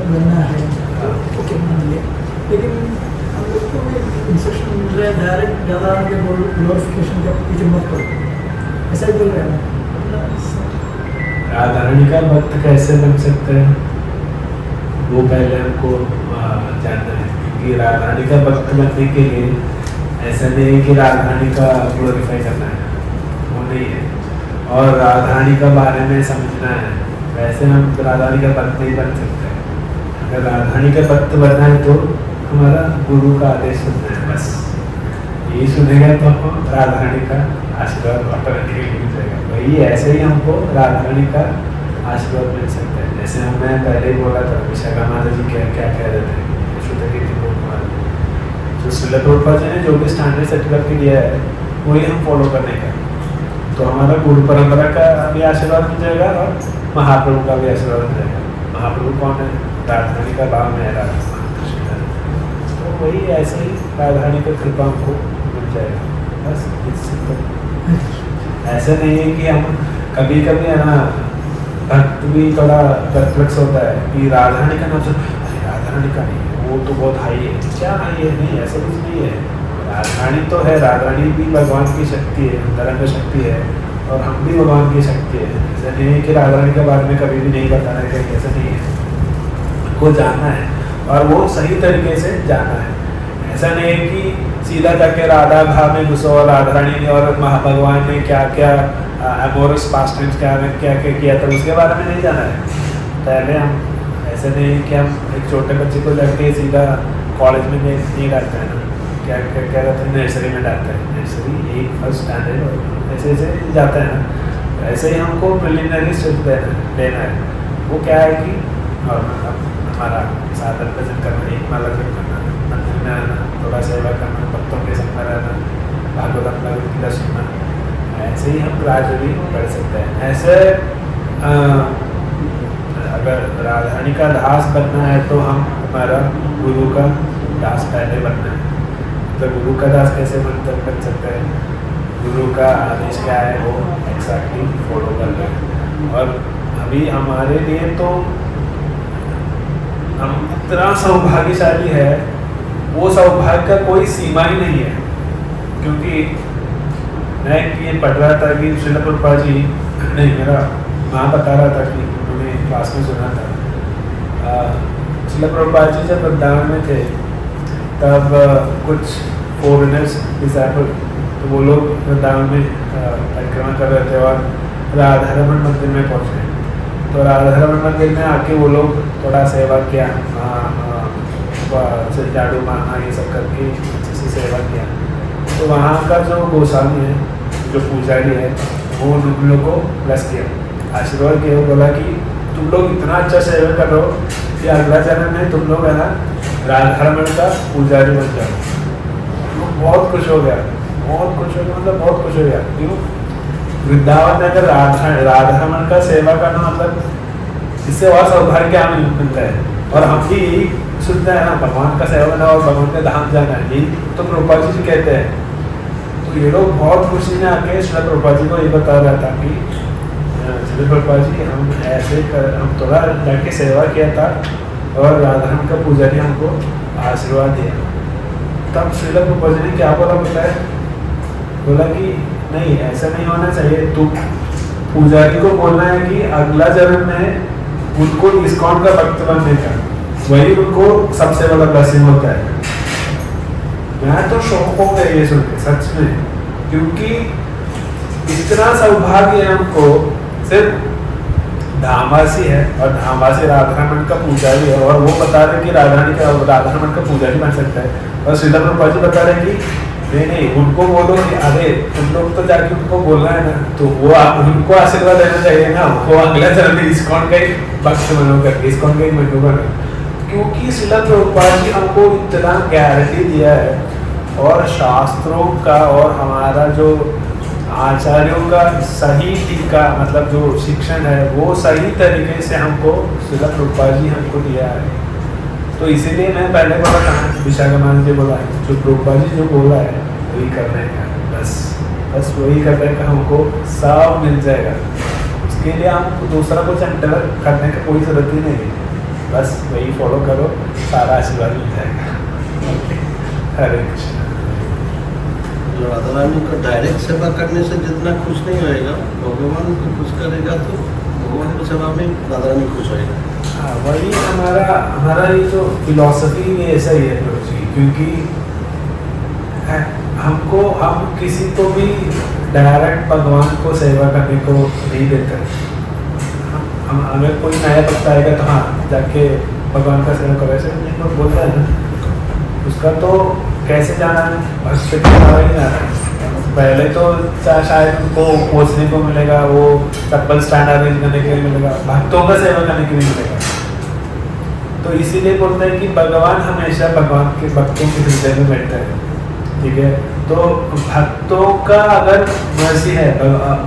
बनना है, ओके मान लिया, लेकिन हम लोग को इंस्ट्रक्शन मिल रहा है डायरेक्ट दादा के ग्लोरिफिकेशन का पीछे मत करो, ऐसा ही बोल रहे हैं। राधारानी का भक्त कैसे बन सकते हैं वो पहले हमको जानना है, क्योंकि राधारानी का भक्त बनने के लिए ऐसा नहीं है कि राधारानी का ग्लोरीफाई करना है, वो नहीं है, और राधारानी का बारे में समझना है, वैसे हम राधारानी का भक्त नहीं बन सकते। अगर राधारानी का भक्त बनना है तो हमारा गुरु का आदेश सुनना है, बस यही सुनेगा तो हम राधारानी का आशीर्वाद ऑटोमेटिकली मिल जाएगा। वही ऐसे ही हमको राधारानी का आशीर्वाद मिल सकता है। जैसे मैं पहले ही बोला था विशाखा माता जी क्या क्या कह रहे थे, जो श्रील प्रभुपाद जी ने जो भी स्टैंडर्ड सेट करके दिया है वही हम फॉलो करने का, तो हमारा गुरु परंपरा का भी आशीर्वाद मिल जाएगा और महाप्रभु का भी आशीर्वाद मिल जाएगा। महाप्रभु कौन है? राधारानी का भाव में है, राधा कृष्ण, तो वही ऐसे ही राधारानी का कृपा हमको मिल जाएगा, बस इससे। ऐसा नहीं है कि हम कभी कभी है ना भक्त भी थोड़ा परप्लेक्स होता है कि राधारानी का नाम सुन, राधारानी का नहीं है, वो तो बहुत हाई है। क्या हाई है? नहीं, ऐसा कुछ नहीं है। राधारानी तो है, राधारानी भी भगवान की शक्ति है, अंतरंग शक्ति है, और हम भी भगवान की शक्ति है। ऐसा नहीं है कि राधारानी के बारे में कभी भी नहीं बताना है, कहीं ऐसा नहीं है। उनको जानना है और वो सही तरीके से जानना है। ऐसा नहीं है कि सीधा जाके राधा भाव में घुसो और राधारानी ने और भगवान ने क्या क्या एमोरस पास्ट टाइम्स क्या क्या किया था उसके बारे में नहीं जाना है। पहले हम ऐसे नहीं कि हम एक छोटे बच्चे को लड़के सीधा कॉलेज में नहीं डालते हैं ना, क्या क्या क्या रहता है, नर्सरी में डालते हैं, नर्सरी 1 फर्स्ट स्टैंडर्ड और ऐसे ऐसे जाता है ना। ऐसे ही हमको प्रिलिमिनरी स्टेप लेना है। वो क्या है कि हमारा साधन भजन करना, एक माला जप करना, मंदिर में आना, थोड़ा सेवा करना, भक्तों के संग में रहना, भागवत गीता सुनना। ऐसे ही हम ग्रेजुअली बढ़ सकते हैं। ऐसे अगर राधारानी का दास बनना है तो हम हमारा गुरु का दास पहले बनना है। तो गुरु का दास कैसे बन सकते हैं? गुरु का आदेश क्या है वो एक्जैक्टली फॉलो करना है। और अभी हमारे लिए तो हम इतना सौभाग्यशाली है, वो सौभाग्य का कोई सीमा ही नहीं है। क्योंकि मैं ये पढ़ रहा था कि श्रील प्रभुपाद जी, नहीं मेरा माँ बता रहा था कि उन्होंने क्लास में सुना था, श्रील प्रभुपाद जी जब वृंदावन में थे तब कुछ फॉरेनर्स डिसाइपल, तो वो लोग वृंदावन में परिक्रमा कर रहे थे और राधारमण मंदिर में पहुँच गए। तो राधारमण मंदिर में आके वो लोग थोड़ा सेवा किया, झाड़ू मारना ये सब करके अच्छे से सेवा किया। तो वहाँ का जो गोस्वामी है, जो पुजारी है, वो उन लोग को ब्लेस किया, आशीर्वाद किया, बोला कि तुम लोग इतना अच्छा सेवा कर रहे हो कि अगला जन्म में तुम लोग है ना राधारमण का पुजारी बन जाओ। तो बहुत खुश हो गया, बहुत खुश हो गया, मतलब बहुत खुश हो गया। क्यों? वृंदावन में अगर राधारमण का सेवा करना मतलब इससे और सौभाग्य क्या मिलता है। और हम भी यही सुनते हैं ना, भगवान का सेवा करना और भगवान के धाम जाना है, यही तो प्रभुपाद जी कहते हैं। तो ये लोग बहुत खुशी में आके श्री प्रभुपाद जी को ये बता रहा था कि श्री प्रभुपाद जी हम ऐसे हम थोड़ा जाके सेवा किया था और राधारमण का पुजारी हमको आशीर्वाद दिया। तब श्री प्रभुपाद जी ने क्या बोला है, बोला कि नहीं ऐसा नहीं होना चाहिए, तुम पुजारी को बोलना है कि अगला जन्म में उनको इस्कॉन का भक्त बनने का, वही उनको सबसे बड़ा ब्लेसिंग होता है। मैं तो शौक हो गया ये सुन के सच में, क्योंकि इतना सौभाग्य है हमको। सिर्फ धामवासी है और धामवासी राधारमण का पुजारी है और वो बता रहे कि राधारमण का पुजारी बन सकता है। और श्रील प्रभुपाद जी बता रहे कि नहीं उनको बोलो कि अरे तुम लोग तो जाके उनको बोलना है ना, तो वो उनको आशीर्वाद देना चाहिए ना, वो अगला जन्म में इस्कॉन का ही भक्त बनो करके, इस्कॉन का ही मंडू बनो। क्योंकि श्रील प्रभुपाद जी हमको इतना गारंटी दिया है और शास्त्रों का और हमारा जो आचार्यों का सही टीका, मतलब जो शिक्षण है वो सही तरीके से हमको श्रील प्रभुपाद जी हमको दिया है। तो इसीलिए मैं पहले बोला था, विशाखामान जी बोला है, जो प्रभुपाद जी जो बोला है वही करने का, बस वही करने का हमको सब मिल जाएगा। उसके लिए हम दूसरा कुछ एंटर करने का कोई ज़रूरत ही नहीं है, बस वही फॉलो करो, सारा आशीर्वाद मिल जाएगा। हरे कृष्ण। राधारानी को डायरेक्ट सेवा करने से जितना खुश नहीं होएगा, भगवान को खुश करेगा तो भगवान को सेवा में राधारानी खुश होएगा। हाँ, वही हमारा ये जो फिलॉसफी में ऐसा ही है प्रभु जी, क्योंकि हम किसी को भी डायरेक्ट भगवान को सेवा करने को नहीं देते। हम अगर कोई नया भक्त आएगा तो हाँ जाके भगवान का सेवा करो, ऐसे नहीं बोलता है ना, उसका तो कैसे जाना है, भक्त के द्वारा ही जाना है। पहले तो शायद उनको पहुँचने को मिलेगा, वो चप्पल स्टैंड अरेंज करने के लिए मिलेगा, भक्तों का सेवा करने के लिए मिलेगा। तो इसीलिए बोलते हैं कि भगवान हमेशा भगवान के भक्तों के हृदय में बैठता है, ठीक है। तो भक्तों का अगर मर्जी है,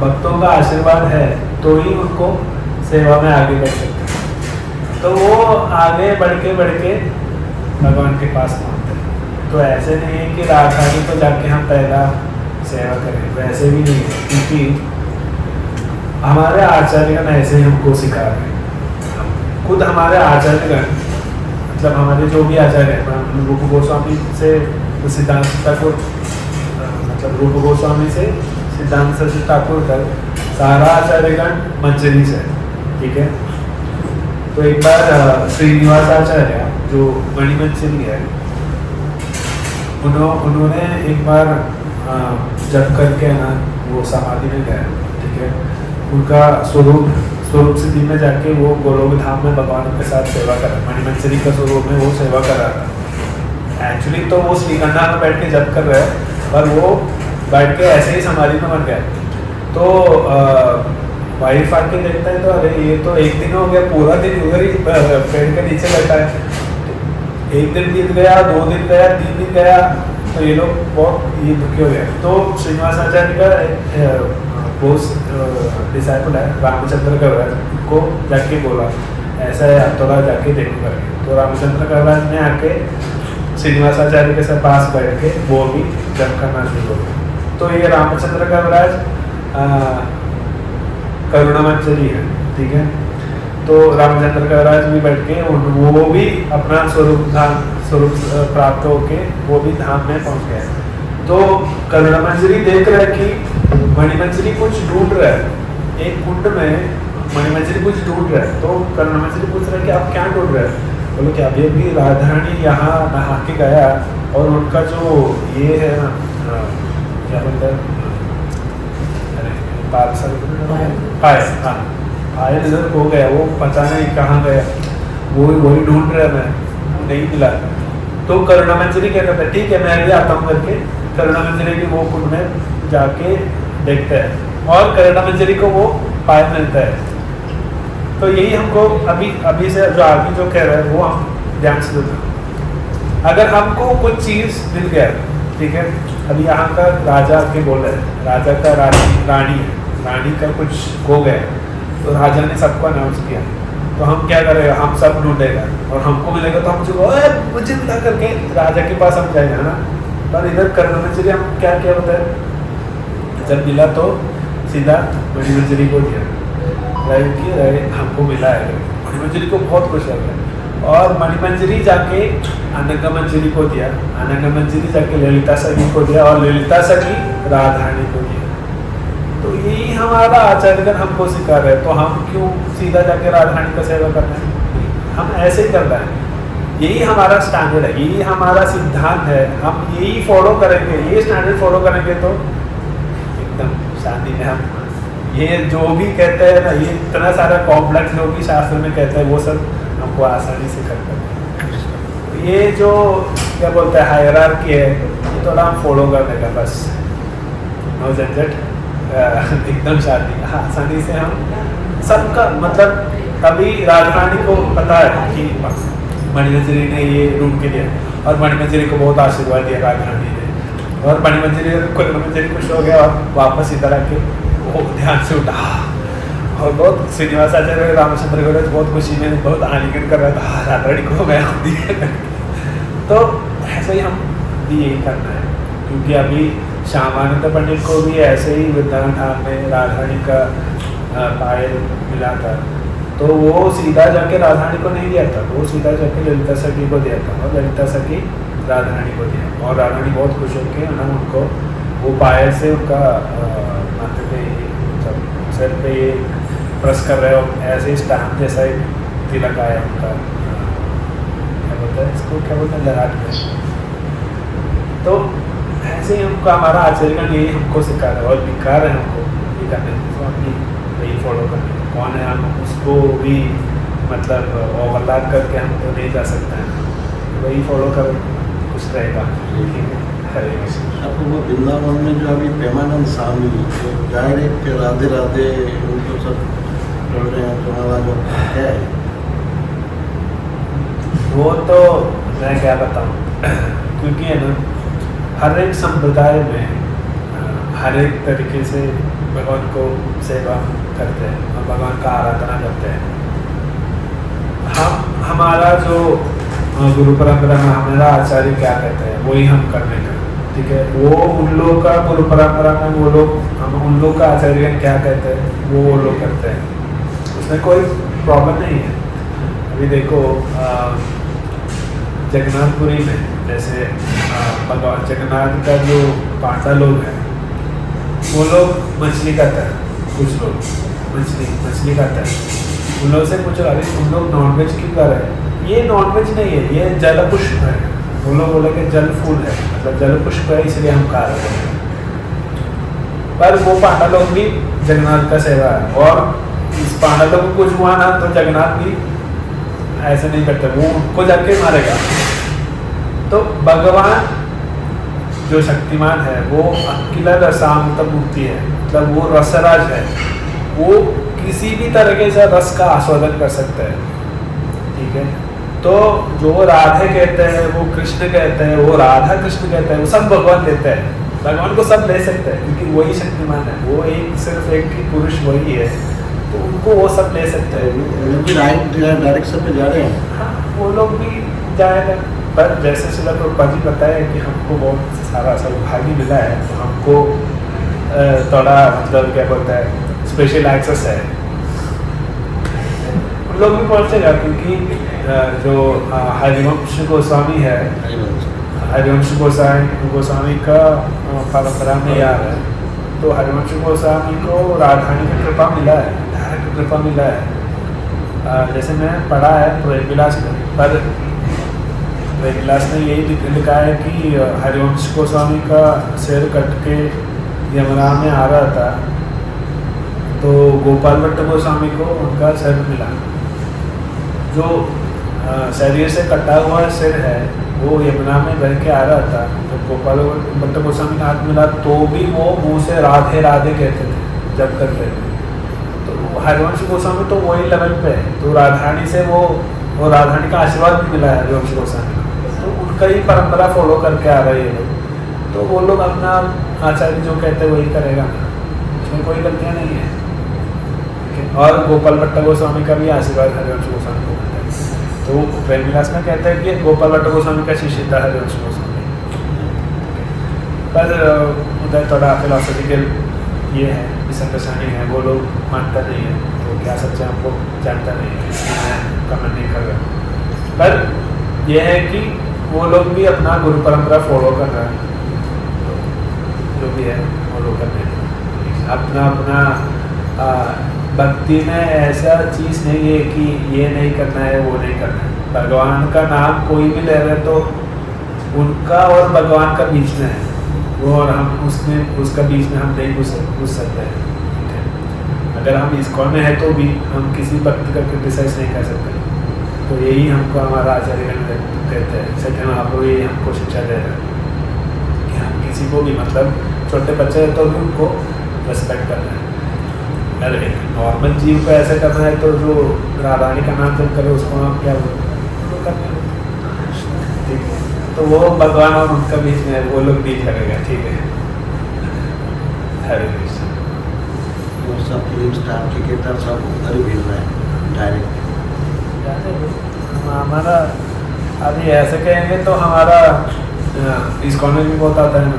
भक्तों का आशीर्वाद है तो ही उनको सेवा में आगे बढ़ सकते हैं। तो वो आगे बढ़ के भगवान के पास पहुँचते हैं। तो ऐसे नहीं है कि राधारानी को जाके हम पहला सेवा करें, वैसे भी नहीं है, क्योंकि हमारे आचार्यगण ऐसे ही हमको सिखा रहे हैं। खुद हमारे आचार्यगण मतलब हमारे जो भी आचार्य हैं, रूप गोस्वामी से सिद्धांत ठाकुर, मतलब रूप गोस्वामी से सिद्धांत सरस्वती ठाकुर तक सारा आचार्यगण मंजरी से, ठीक है। तो एक बार श्रीनिवास आचार्य जो मणिमंजरी है, उन्होंने एक बार जब करके ना वो समाधि में गए, ठीक है। उनका स्वरूप सिद्धि में जाके वो गोलोक धाम में भगवान के साथ सेवा कर, मणिमंजरी का स्वरूप में वो सेवा कर रहा था। एक्चुअली तो वो श्रीगंधा में बैठ के जप कर रहे हैं, पर वो बैठ के ऐसे ही समाधि में मर गया। तो वाइफ आके देखता है तो अरे ये तो एक दिन हो गया, पूरा दिन उधर ही पेड़ के नीचे बैठा है। एक दिन बीत गया, 2 दिन गया, 3 दिन गया, तो ये लोग बहुत ये दुखी हो गए। तो श्रीनिवास आचार्य का वो डिसाइपल है रामचंद्र कविराज को जाके बोला ऐसा है, आप थोड़ा जाके देखो करके। तो रामचंद्र कविराज ने आके श्रीनिवास आचार्य के साथ पास बैठ के वो भी जप करना शुरू हो गया। तो ये रामचंद्र कविराज करुणामंजरी है, ठीक है। तो रामचंद्र कविराज भी बैठ के वो भी अपना स्वरूप प्राप्त होके वो भी धाम में पहुंच गए। तो करुणामंजरी देख रहा है कि मणिमंजरी कुछ ढूंढ रहा है, एक कुंड में मणिमंजरी कुछ ढूंढ रहा है। तो करुणामंजरी पूछ रहा है कि आप क्या ढूंढ रहे हैं? बोलो कि अभी अभी राधारानी यहाँ नहा के गया और उनका जो ये है ना क्या बोलते हैं, पायल इधर हो गया, वो पता नहीं कहाँ गया, वही ढूंढ रहा है, मैं नहीं मिला। तो करुणामंजरी क्या करता है, ठीक है मैं भी आता हूँ करके करुणामंजरी की वो कुंड में जाके देखते हैं और करुणामंजरी को वो पायल मिलता है। तो यही हमको अभी से जो आगे जो कह रहा है वो हम ध्यान से देखें। अगर हमको कुछ चीज़ मिल गया, ठीक है, अभी यहाँ का राजा के बोल रहे हैं, राजा का रानी का कुछ हो गया, तो राजा ने सबको अनाउंस किया, तो हम क्या करेगा, हम सब ढूंढेगा और हमको मिलेगा तो हम मुझे मिला करके राजा के पास हम जाएगा ना। पर इधर करुणामंजरी हम क्या क्या बताए, जब मिला तो सीधा मणिमंजरी को दिया, हमको मिला है। मणिमंजरी को बहुत खुश हो गया और मणिमंजरी जाके अनंगमंजरी को दिया, अनंगमंजरी जाके ललिता सखी को दिया और ललिता सखी राधारानी को दिया। तो यही हमारा आचार्यगण हमको सिखा रहे हैं, तो हम क्यों सीधा जाके राधारानी का सेवा करना है? हम ऐसे ही करना है, यही हमारा स्टैंडर्ड है, यही हमारा सिद्धांत है, हम यही फॉलो करेंगे, ये स्टैंडर्ड फॉलो करेंगे तो एकदम शांति में हम ये जो भी कहते हैं ना, ये इतना सारा कॉम्प्लेक्स जो भी शास्त्र में कहते हैं वो सब हमको आसानी से कर सकते हैं। ये जो क्या बोलते हैं हायरार्की है, ये थोड़ा हम फॉलो करने का बस, नो झंझट, एकदम शांति आसानी से हम सबका मतलब। तभी राधारानी को पता है कि मणिमंजरी ने ये रूम के लिए और मणिमंजरी को बहुत आशीर्वाद दिया राधारानी ने, और मणिमंजरी खुश हो गया और वापस इधर आके वो ध्यान से उठा और बहुत श्रीनिवास आचार्य रामचंद्र गौड़ बहुत खुशी में बहुत आलिंगन कर रहा था, राधारानी को मैं तो ऐसे ही हम भी यही करना है, क्योंकि अभी श्यामानंद पंडित को भी ऐसे ही वृंदावन धाम में राधारानी का पायल मिला था, तो वो सीधा जाके राधारानी को नहीं दिया था, वो सीधा जाके ललिता सखी को दिया था और ललिता सखी राधारानी को दिया और राधारानी बहुत खुश होकर हम उनको वो पायल से उनका माथे पे सर पे ये प्रेस कर रहे हो, ऐसे ही स्टैम्प जैसा एक तिलक आया उनका, क्या बोलते हैं इसको, क्या बोलते हैं ललाट में। तो ऐसे ही हमको हमारा आचरण यही हमको सिखा रहा है और दिखा रहे हैं हमको ये करने, तो हम यही फॉलो करते हैं। कौन है हम उसको भी मतलब ओवरलैप करके हम तो नहीं जा सकते हैं, वही फॉलो कर कुछ रहेगा। हरे कृष्ण। आपको वो वृंदावन में जो अभी प्रेमानंद स्वामी जो डायरेक्ट राधे राधे उनको सब बोल रहे हैं, तुम्हारा जो क्या है वो तो मैं क्या बताऊँ क्योंकि है ना हर एक संप्रदाय में हर एक तरीके से भगवान को सेवा करते हैं और भगवान का आराधना करते हैं। हम हमारा जो गुरु परंपरा में हमारा आचार्य क्या कहते हैं वही हम करने का, ठीक है। वो उन लोगों का गुरु परंपरा में वो लोग हम उन लोग का आचार्य क्या कहते हैं वो लोग करते हैं, उसमें कोई प्रॉब्लम नहीं है। अभी देखो जगन्नाथपुरी में जैसे भगवान जगन्नाथ का जो पांडा लोग हैं वो लोग मछली खाता है, कुछ लोग मछली खाता है। उन लोगों से पूछो अरे तुम लोग नॉनवेज क्यों खा रहे हैं? ये नॉनवेज नहीं है, ये जल पुष्प है। वो लोग बोले कि जल फूल है, मतलब जल पुष्प है इसलिए हम खा रहे हैं। पर वो पांडा लोग भी जगन्नाथ का सेवा है, और इस पांडा लोग को कुछ हुआ ना तो जगन्नाथ भी ऐसे नहीं करते, वो उनको जाके मारेगा। तो भगवान जो शक्तिमान है वो अकेला रसामृत मूर्ति है, मतलब वो रसराज है, वो किसी भी तरीके से रस का आस्वादन कर सकता है, ठीक है। तो जो राधे कहते हैं वो कृष्ण कहते हैं, वो राधा कृष्ण कहते हैं, वो सब भगवान लेते हैं। भगवान को सब ले सकते हैं क्योंकि वही शक्तिमान है, वो एक सिर्फ एक ही पुरुष वही है, तो उनको वो सब ले सकते हैं। डायरेक्शन पे जा रहे हैं। हाँ, वो लोग भी जाएगा, पर जैसे शिला प्रभुपाद जी बताया कि हमको बहुत सारा सौभाग्य मिला है, तो हमको थोड़ा मतलब क्या बोलता है स्पेशल एक्सेस है। उन लोग भी पहुँचेगा क्योंकि जो हरिवंश गोस्वामी है, हरिवंश गोस्वामी का परंपरा में याद है, तो हरिवंश गोस्वामी को राधारानी की कृपा मिला है, डायरेक्ट कृपा मिला है। जैसे मैं पढ़ा है प्रेम विलास में, पर प्रेम विलास में यही लिखा है कि हरिवंश गोस्वामी का सिर कट के यमुना में आ रहा था, तो गोपाल भट्ट गोस्वामी को उनका सिर मिला। जो शरीर से कटा हुआ सिर है वो यमुना में बह के आ रहा था, तो गोपाल भट्ट गोस्वामी का हाथ मिला तो भी वो मुंह से राधे राधे कहते थे जब करते थे। तो हरिवंश गोस्वामी तो वही लेवल पे है, तो राधारानी से वो राधारानी का आशीर्वाद भी मिला है हरिवंश गोस्वामी को, तो उनका ही परंपरा फॉलो करके आ रहे हैं लोग। तो वो लोग अपना आचार्य जो कहते हैं वही करेगा, उसमें कोई गलतियाँ नहीं है। और गोपाल भट्ट गोस्वामी का भी आशीर्वाद हरिवंश गोस्वामी को मिलता है। तो प्रेम विलास में कहते हैं कि गोपाल भट्ट गोस्वामी का शिष्य था हरिवंश गोस्वामी, पर उधर थोड़ा फिलोसफिकल ये है, मिसअंडरस्टैंडिंग है, वो लोग मानता नहीं है, तो क्या सच्चा हमको जानता नहीं है, मैं कमेंट नहीं कर रहा। पर यह है कि वो लोग भी अपना गुरु परंपरा फॉलो कर रहे हैं, जो भी है फॉलो कर रहे हैं अपना अपना। भक्ति में ऐसा चीज़ नहीं है कि ये नहीं करना है वो नहीं करना है। भगवान का नाम कोई भी ले रहे तो उनका और भगवान का बीच में है वो, और हम उसका बीच में हम नहीं घुस सकते हैं, ठीक है। अगर हम इस्कॉन में है तो भी हम किसी भक्ति का क्रिटिसाइज नहीं कर सकते। तो यही हमको हमारा आचार्य कहते हैं, सत्य महाप्रभु यही हमको शिक्षा दे रहे हैं कि हम किसी को भी, मतलब छोटे बच्चे हैं तो भी उनको रेस्पेक्ट करना है। अरे नॉर्मल जीव को ऐसे करना है तो जो राधारानी का नाम जब करे उसको हम क्या करना है, ठीक है। तो वो भगवान और उनका बीच में वो लोग डील करेगा, ठीक है। हरे कृष्ण। वो सब फिल्म स्टार क्रिकेटर सब उधर ही मिल रहे हैं डायरेक्ट। हमारा अभी ऐसे कहेंगे तो हमारा इस्कॉन में भी बहुत आता है ना,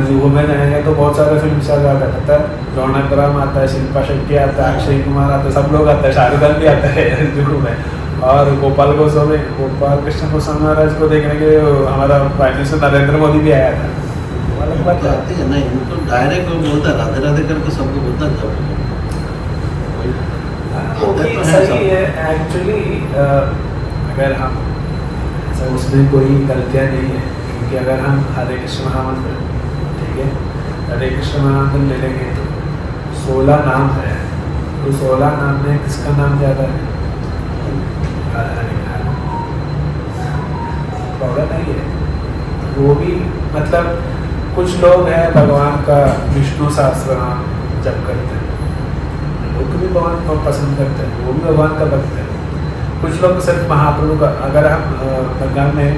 जुहू में जाएंगे तो बहुत सारे फिल्म स्टार आता है, रौनक राम आता है, शिल्पा शेट्टी आता है, अक्षय कुमार आता है, सब लोग आता है, शाहरुख खान भी आता है जुहू में। और गोपाल कृष्ण गोस्वामी महाराज को देखने के हमारा प्राइम मिनिस्टर नरेंद्र मोदी भी आया था। अलग बात है नहीं, उनको डायरेक्ट बोलता राधे राधे करके सबको बोलता जब सही है एक्चुअली। अगर हम उसमें कोई गलतियाँ नहीं है, क्योंकि अगर हम हरे कृष्ण महामंत्र, ठीक है, हरे कृष्ण महामंत्र ले लेंगे तो 16 नाम है, तो 16 नाम में किसका नाम ज़्यादा है? प्रॉब्लम नहीं है। वो भी मतलब कुछ लोग हैं भगवान का विष्णु सहस्त्र नाम जप करते हैं, लोग भी भगवान को पसंद करते हैं, वो भी भगवान का भक्त है। कुछ लोग सिर्फ महाप्रभु का, अगर हम बंगाल में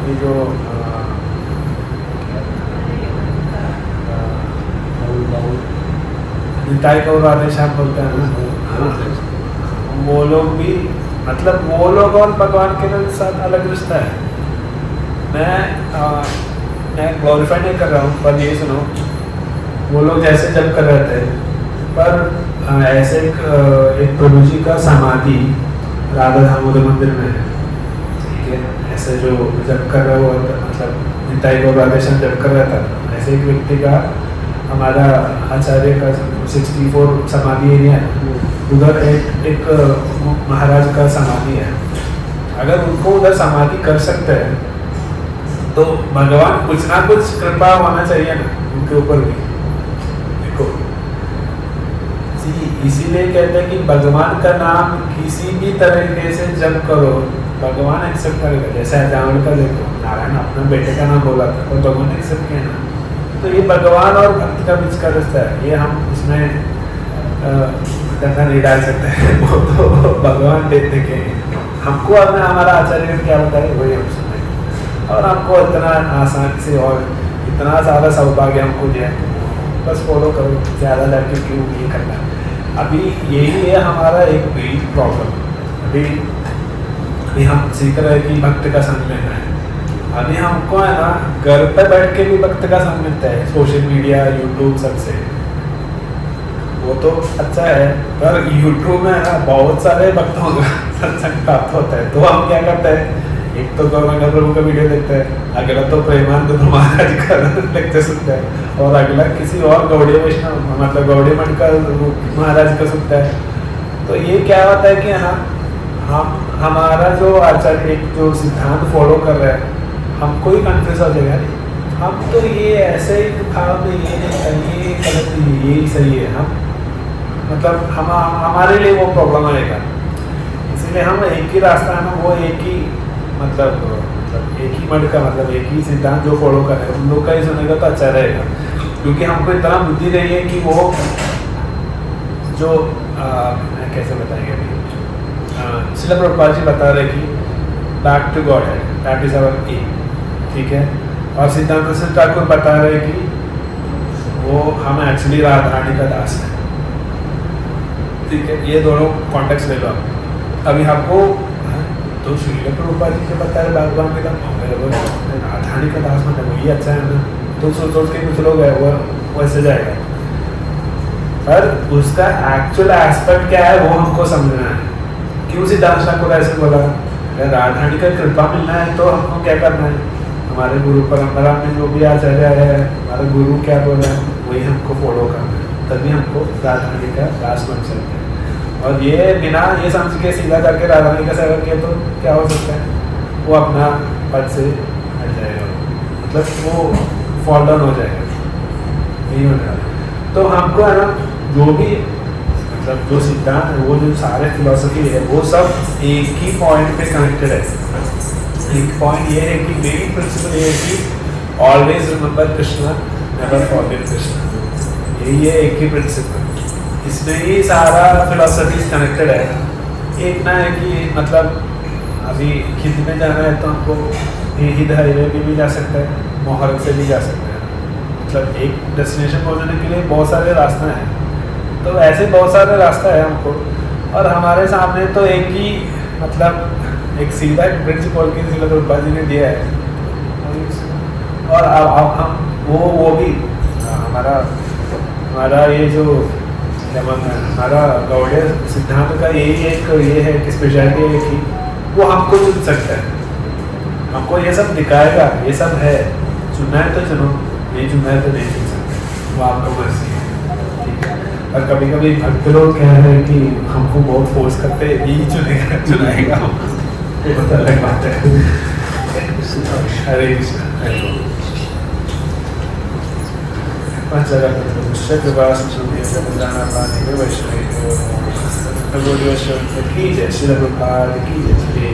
ये जो निताई गौर राधे श्याम बोलते हैं ना, वो लोग भी, मतलब वो लोग और भगवान के साथ अलग रिश्ता है। मैं ग्लोरीफाई नहीं कर रहा हूँ, पर ये सुनो, वो लोग जैसे जब कर रहे थे, पर ऐसे एक प्रभु जी का समाधि राधा दामोदर मंदिर में है, ठीक ठीक है, ऐसे जो जब कर रहा हुआ था, मतलब निताई गौरादेशन जब कर रहा था, ऐसे एक व्यक्ति का हमारा आचार्य का 64 समाधि एरिया है, उधर एक महाराज का समाधि है। अगर उनको उधर समाधि कर सकते हैं तो भगवान कुछ ना कुछ कृपा होना चाहिए ना उनके ऊपर भी। देखो इसीलिए कहते हैं कि भगवान का नाम किसी भी तरीके से जब करो भगवान एक्सेप्ट करेगा। जैसे जावड़ का देखो, नारायण अपना बेटे का नाम बोला था और भगवान एक्सेप्ट किया ना। तो ये भगवान और भक्त का बीच का रिश्ता है, ये हम इसमें नहीं डाल सकते हैं। वो तो भगवान देखते के हमको अपना हमारा आचार्य क्या बताए वही हम सुने, और हमको इतना आसान से और इतना ज़्यादा सौभाग्य हमको दिया, बस फॉलो करो, ज़्यादा लड़के क्यों ये करना। अभी यही है हमारा एक बड़ी प्रॉब्लम। अभी हम सीख रहे हैं कि भक्त का संग लेना है। अभी हमको है ना घर पे बैठ के भी भक्त का संग मिलता है, सोशल मीडिया, यूट्यूब, सबसे। वो तो अच्छा है, पर यूट्यूब में ना बहुत सारे भक्तों का सत्संग प्राप्त होता है। तो हम क्या करते हैं, एक तो गौरंगा प्रभु का वीडियो देखते हैं, अगला तो प्रेमानंद महाराज का लेक्चर सुनता है, और अगला किसी और गौड़ीय वैष्णव मतलब गौड़ीय मठ का महाराज का सुनता है। तो ये क्या होता है कि हम हमारा जो आचार्य एक जो सिद्धांत फॉलो कर रहे हैं, हमको ही कंफ्यूज हो जाएगा। नहीं हम तो ये ऐसे ही था, तो ये नहीं सही, ये गलत है, ये ही सही है। हम मतलब हमारे लिए वो प्रॉब्लम आएगा। इसीलिए हम एक ही रास्ता है ना, वो एक ही मतलब एक ही मठ का मतलब एक ही सिद्धांत जो फॉलो कर रहे हैं उन लोग का ही सुनेगा तो अच्छा रहेगा। क्योंकि हमको इतना बुद्धि रही है कि वो जो कैसे बताएंगे अभी, श्रील प्रभुपाद जी बता रहे कि बैक टू गॉड है, दैट इज आवर एम, ठीक है। और सिद्धांत से ठाकुर बता रहे कि वो हम एक्चुअली राधारानी का दास है, ठीक है। ये दोनों कॉन्टेक्स्ट ले लो। अभी हमको तो श्रील प्रभुपाद जी जो बता रहे भगवान के राधारानी का दास मतलब वही अच्छा है ना, तो सोच के कुछ लोग है वो वैसे जाएगा। पर उसका एक्चुअल एस्पेक्ट क्या है वो हमको समझना है। क्यों सिद्धांत ठाकुर ऐसे बोला, अगर राधारानी का कृपा मिलना है तो हमको क्या करना है, हमारे गुरु परंपरा में जो भी आचार्य है, हमारा गुरु क्या बोल रहा है वही हमको फॉलो करना है, तभी हमको राधारानी का दास बन सकते हैं। और ये बिना ये समझ के सीधा जाके राधारानी का सेवा किया तो क्या हो सकता है, वो अपना पद से हट जाएगा, मतलब वो फॉल डाउन हो जाएगा, नहीं हो जाएगा। तो हमको है ना जो भी मतलब जो सिद्धांत है, वो जो सारे फिलोसफी है, वो सब एक ही पॉइंट पे कनेक्टेड है। एक पॉइंट ये है कि मेन प्रिंसिपल ये है कि always remember Krishna, never forget Krishna. यही है एक ही प्रिंसिपल, इसमें ही सारा फिलोसफी कनेक्टेड है। एक ना है कि मतलब अभी खिंद में जाना है तो हमको हिंद हाईवे पे भी जा सकता है, मोहर से भी जा सकते हैं, मतलब एक डेस्टिनेशन पहुँचने के लिए बहुत सारे रास्ते हैं। तो ऐसे बहुत सारे रास्ता है हमको, और हमारे सामने तो एक ही मतलब एक सीधा ब्रिज खोल के श्रील प्रभुपाद जी ने दिया है। और अब हम वो भी हमारा ये जो हमारा गौड़ीय सिद्धांत का यही एक ये है कि स्पेशलिटी है कि वो हमको चुन सकता है, हमको ये सब दिखाएगा, ये सब है, चुनना है तो चुनो, नहीं चुनना है तो नहीं चुन सकते, वो आपका मर्जी है। और कभी कभी भक्त लोग कह रहे हैं कि हमको बहुत फोर्स करते हैं, यही चुनेगा चुनाएगा, वो तो अलग बात है। हरे कृष्ण। वैष्णव की जय, श्रील प्रभुपाद की जय।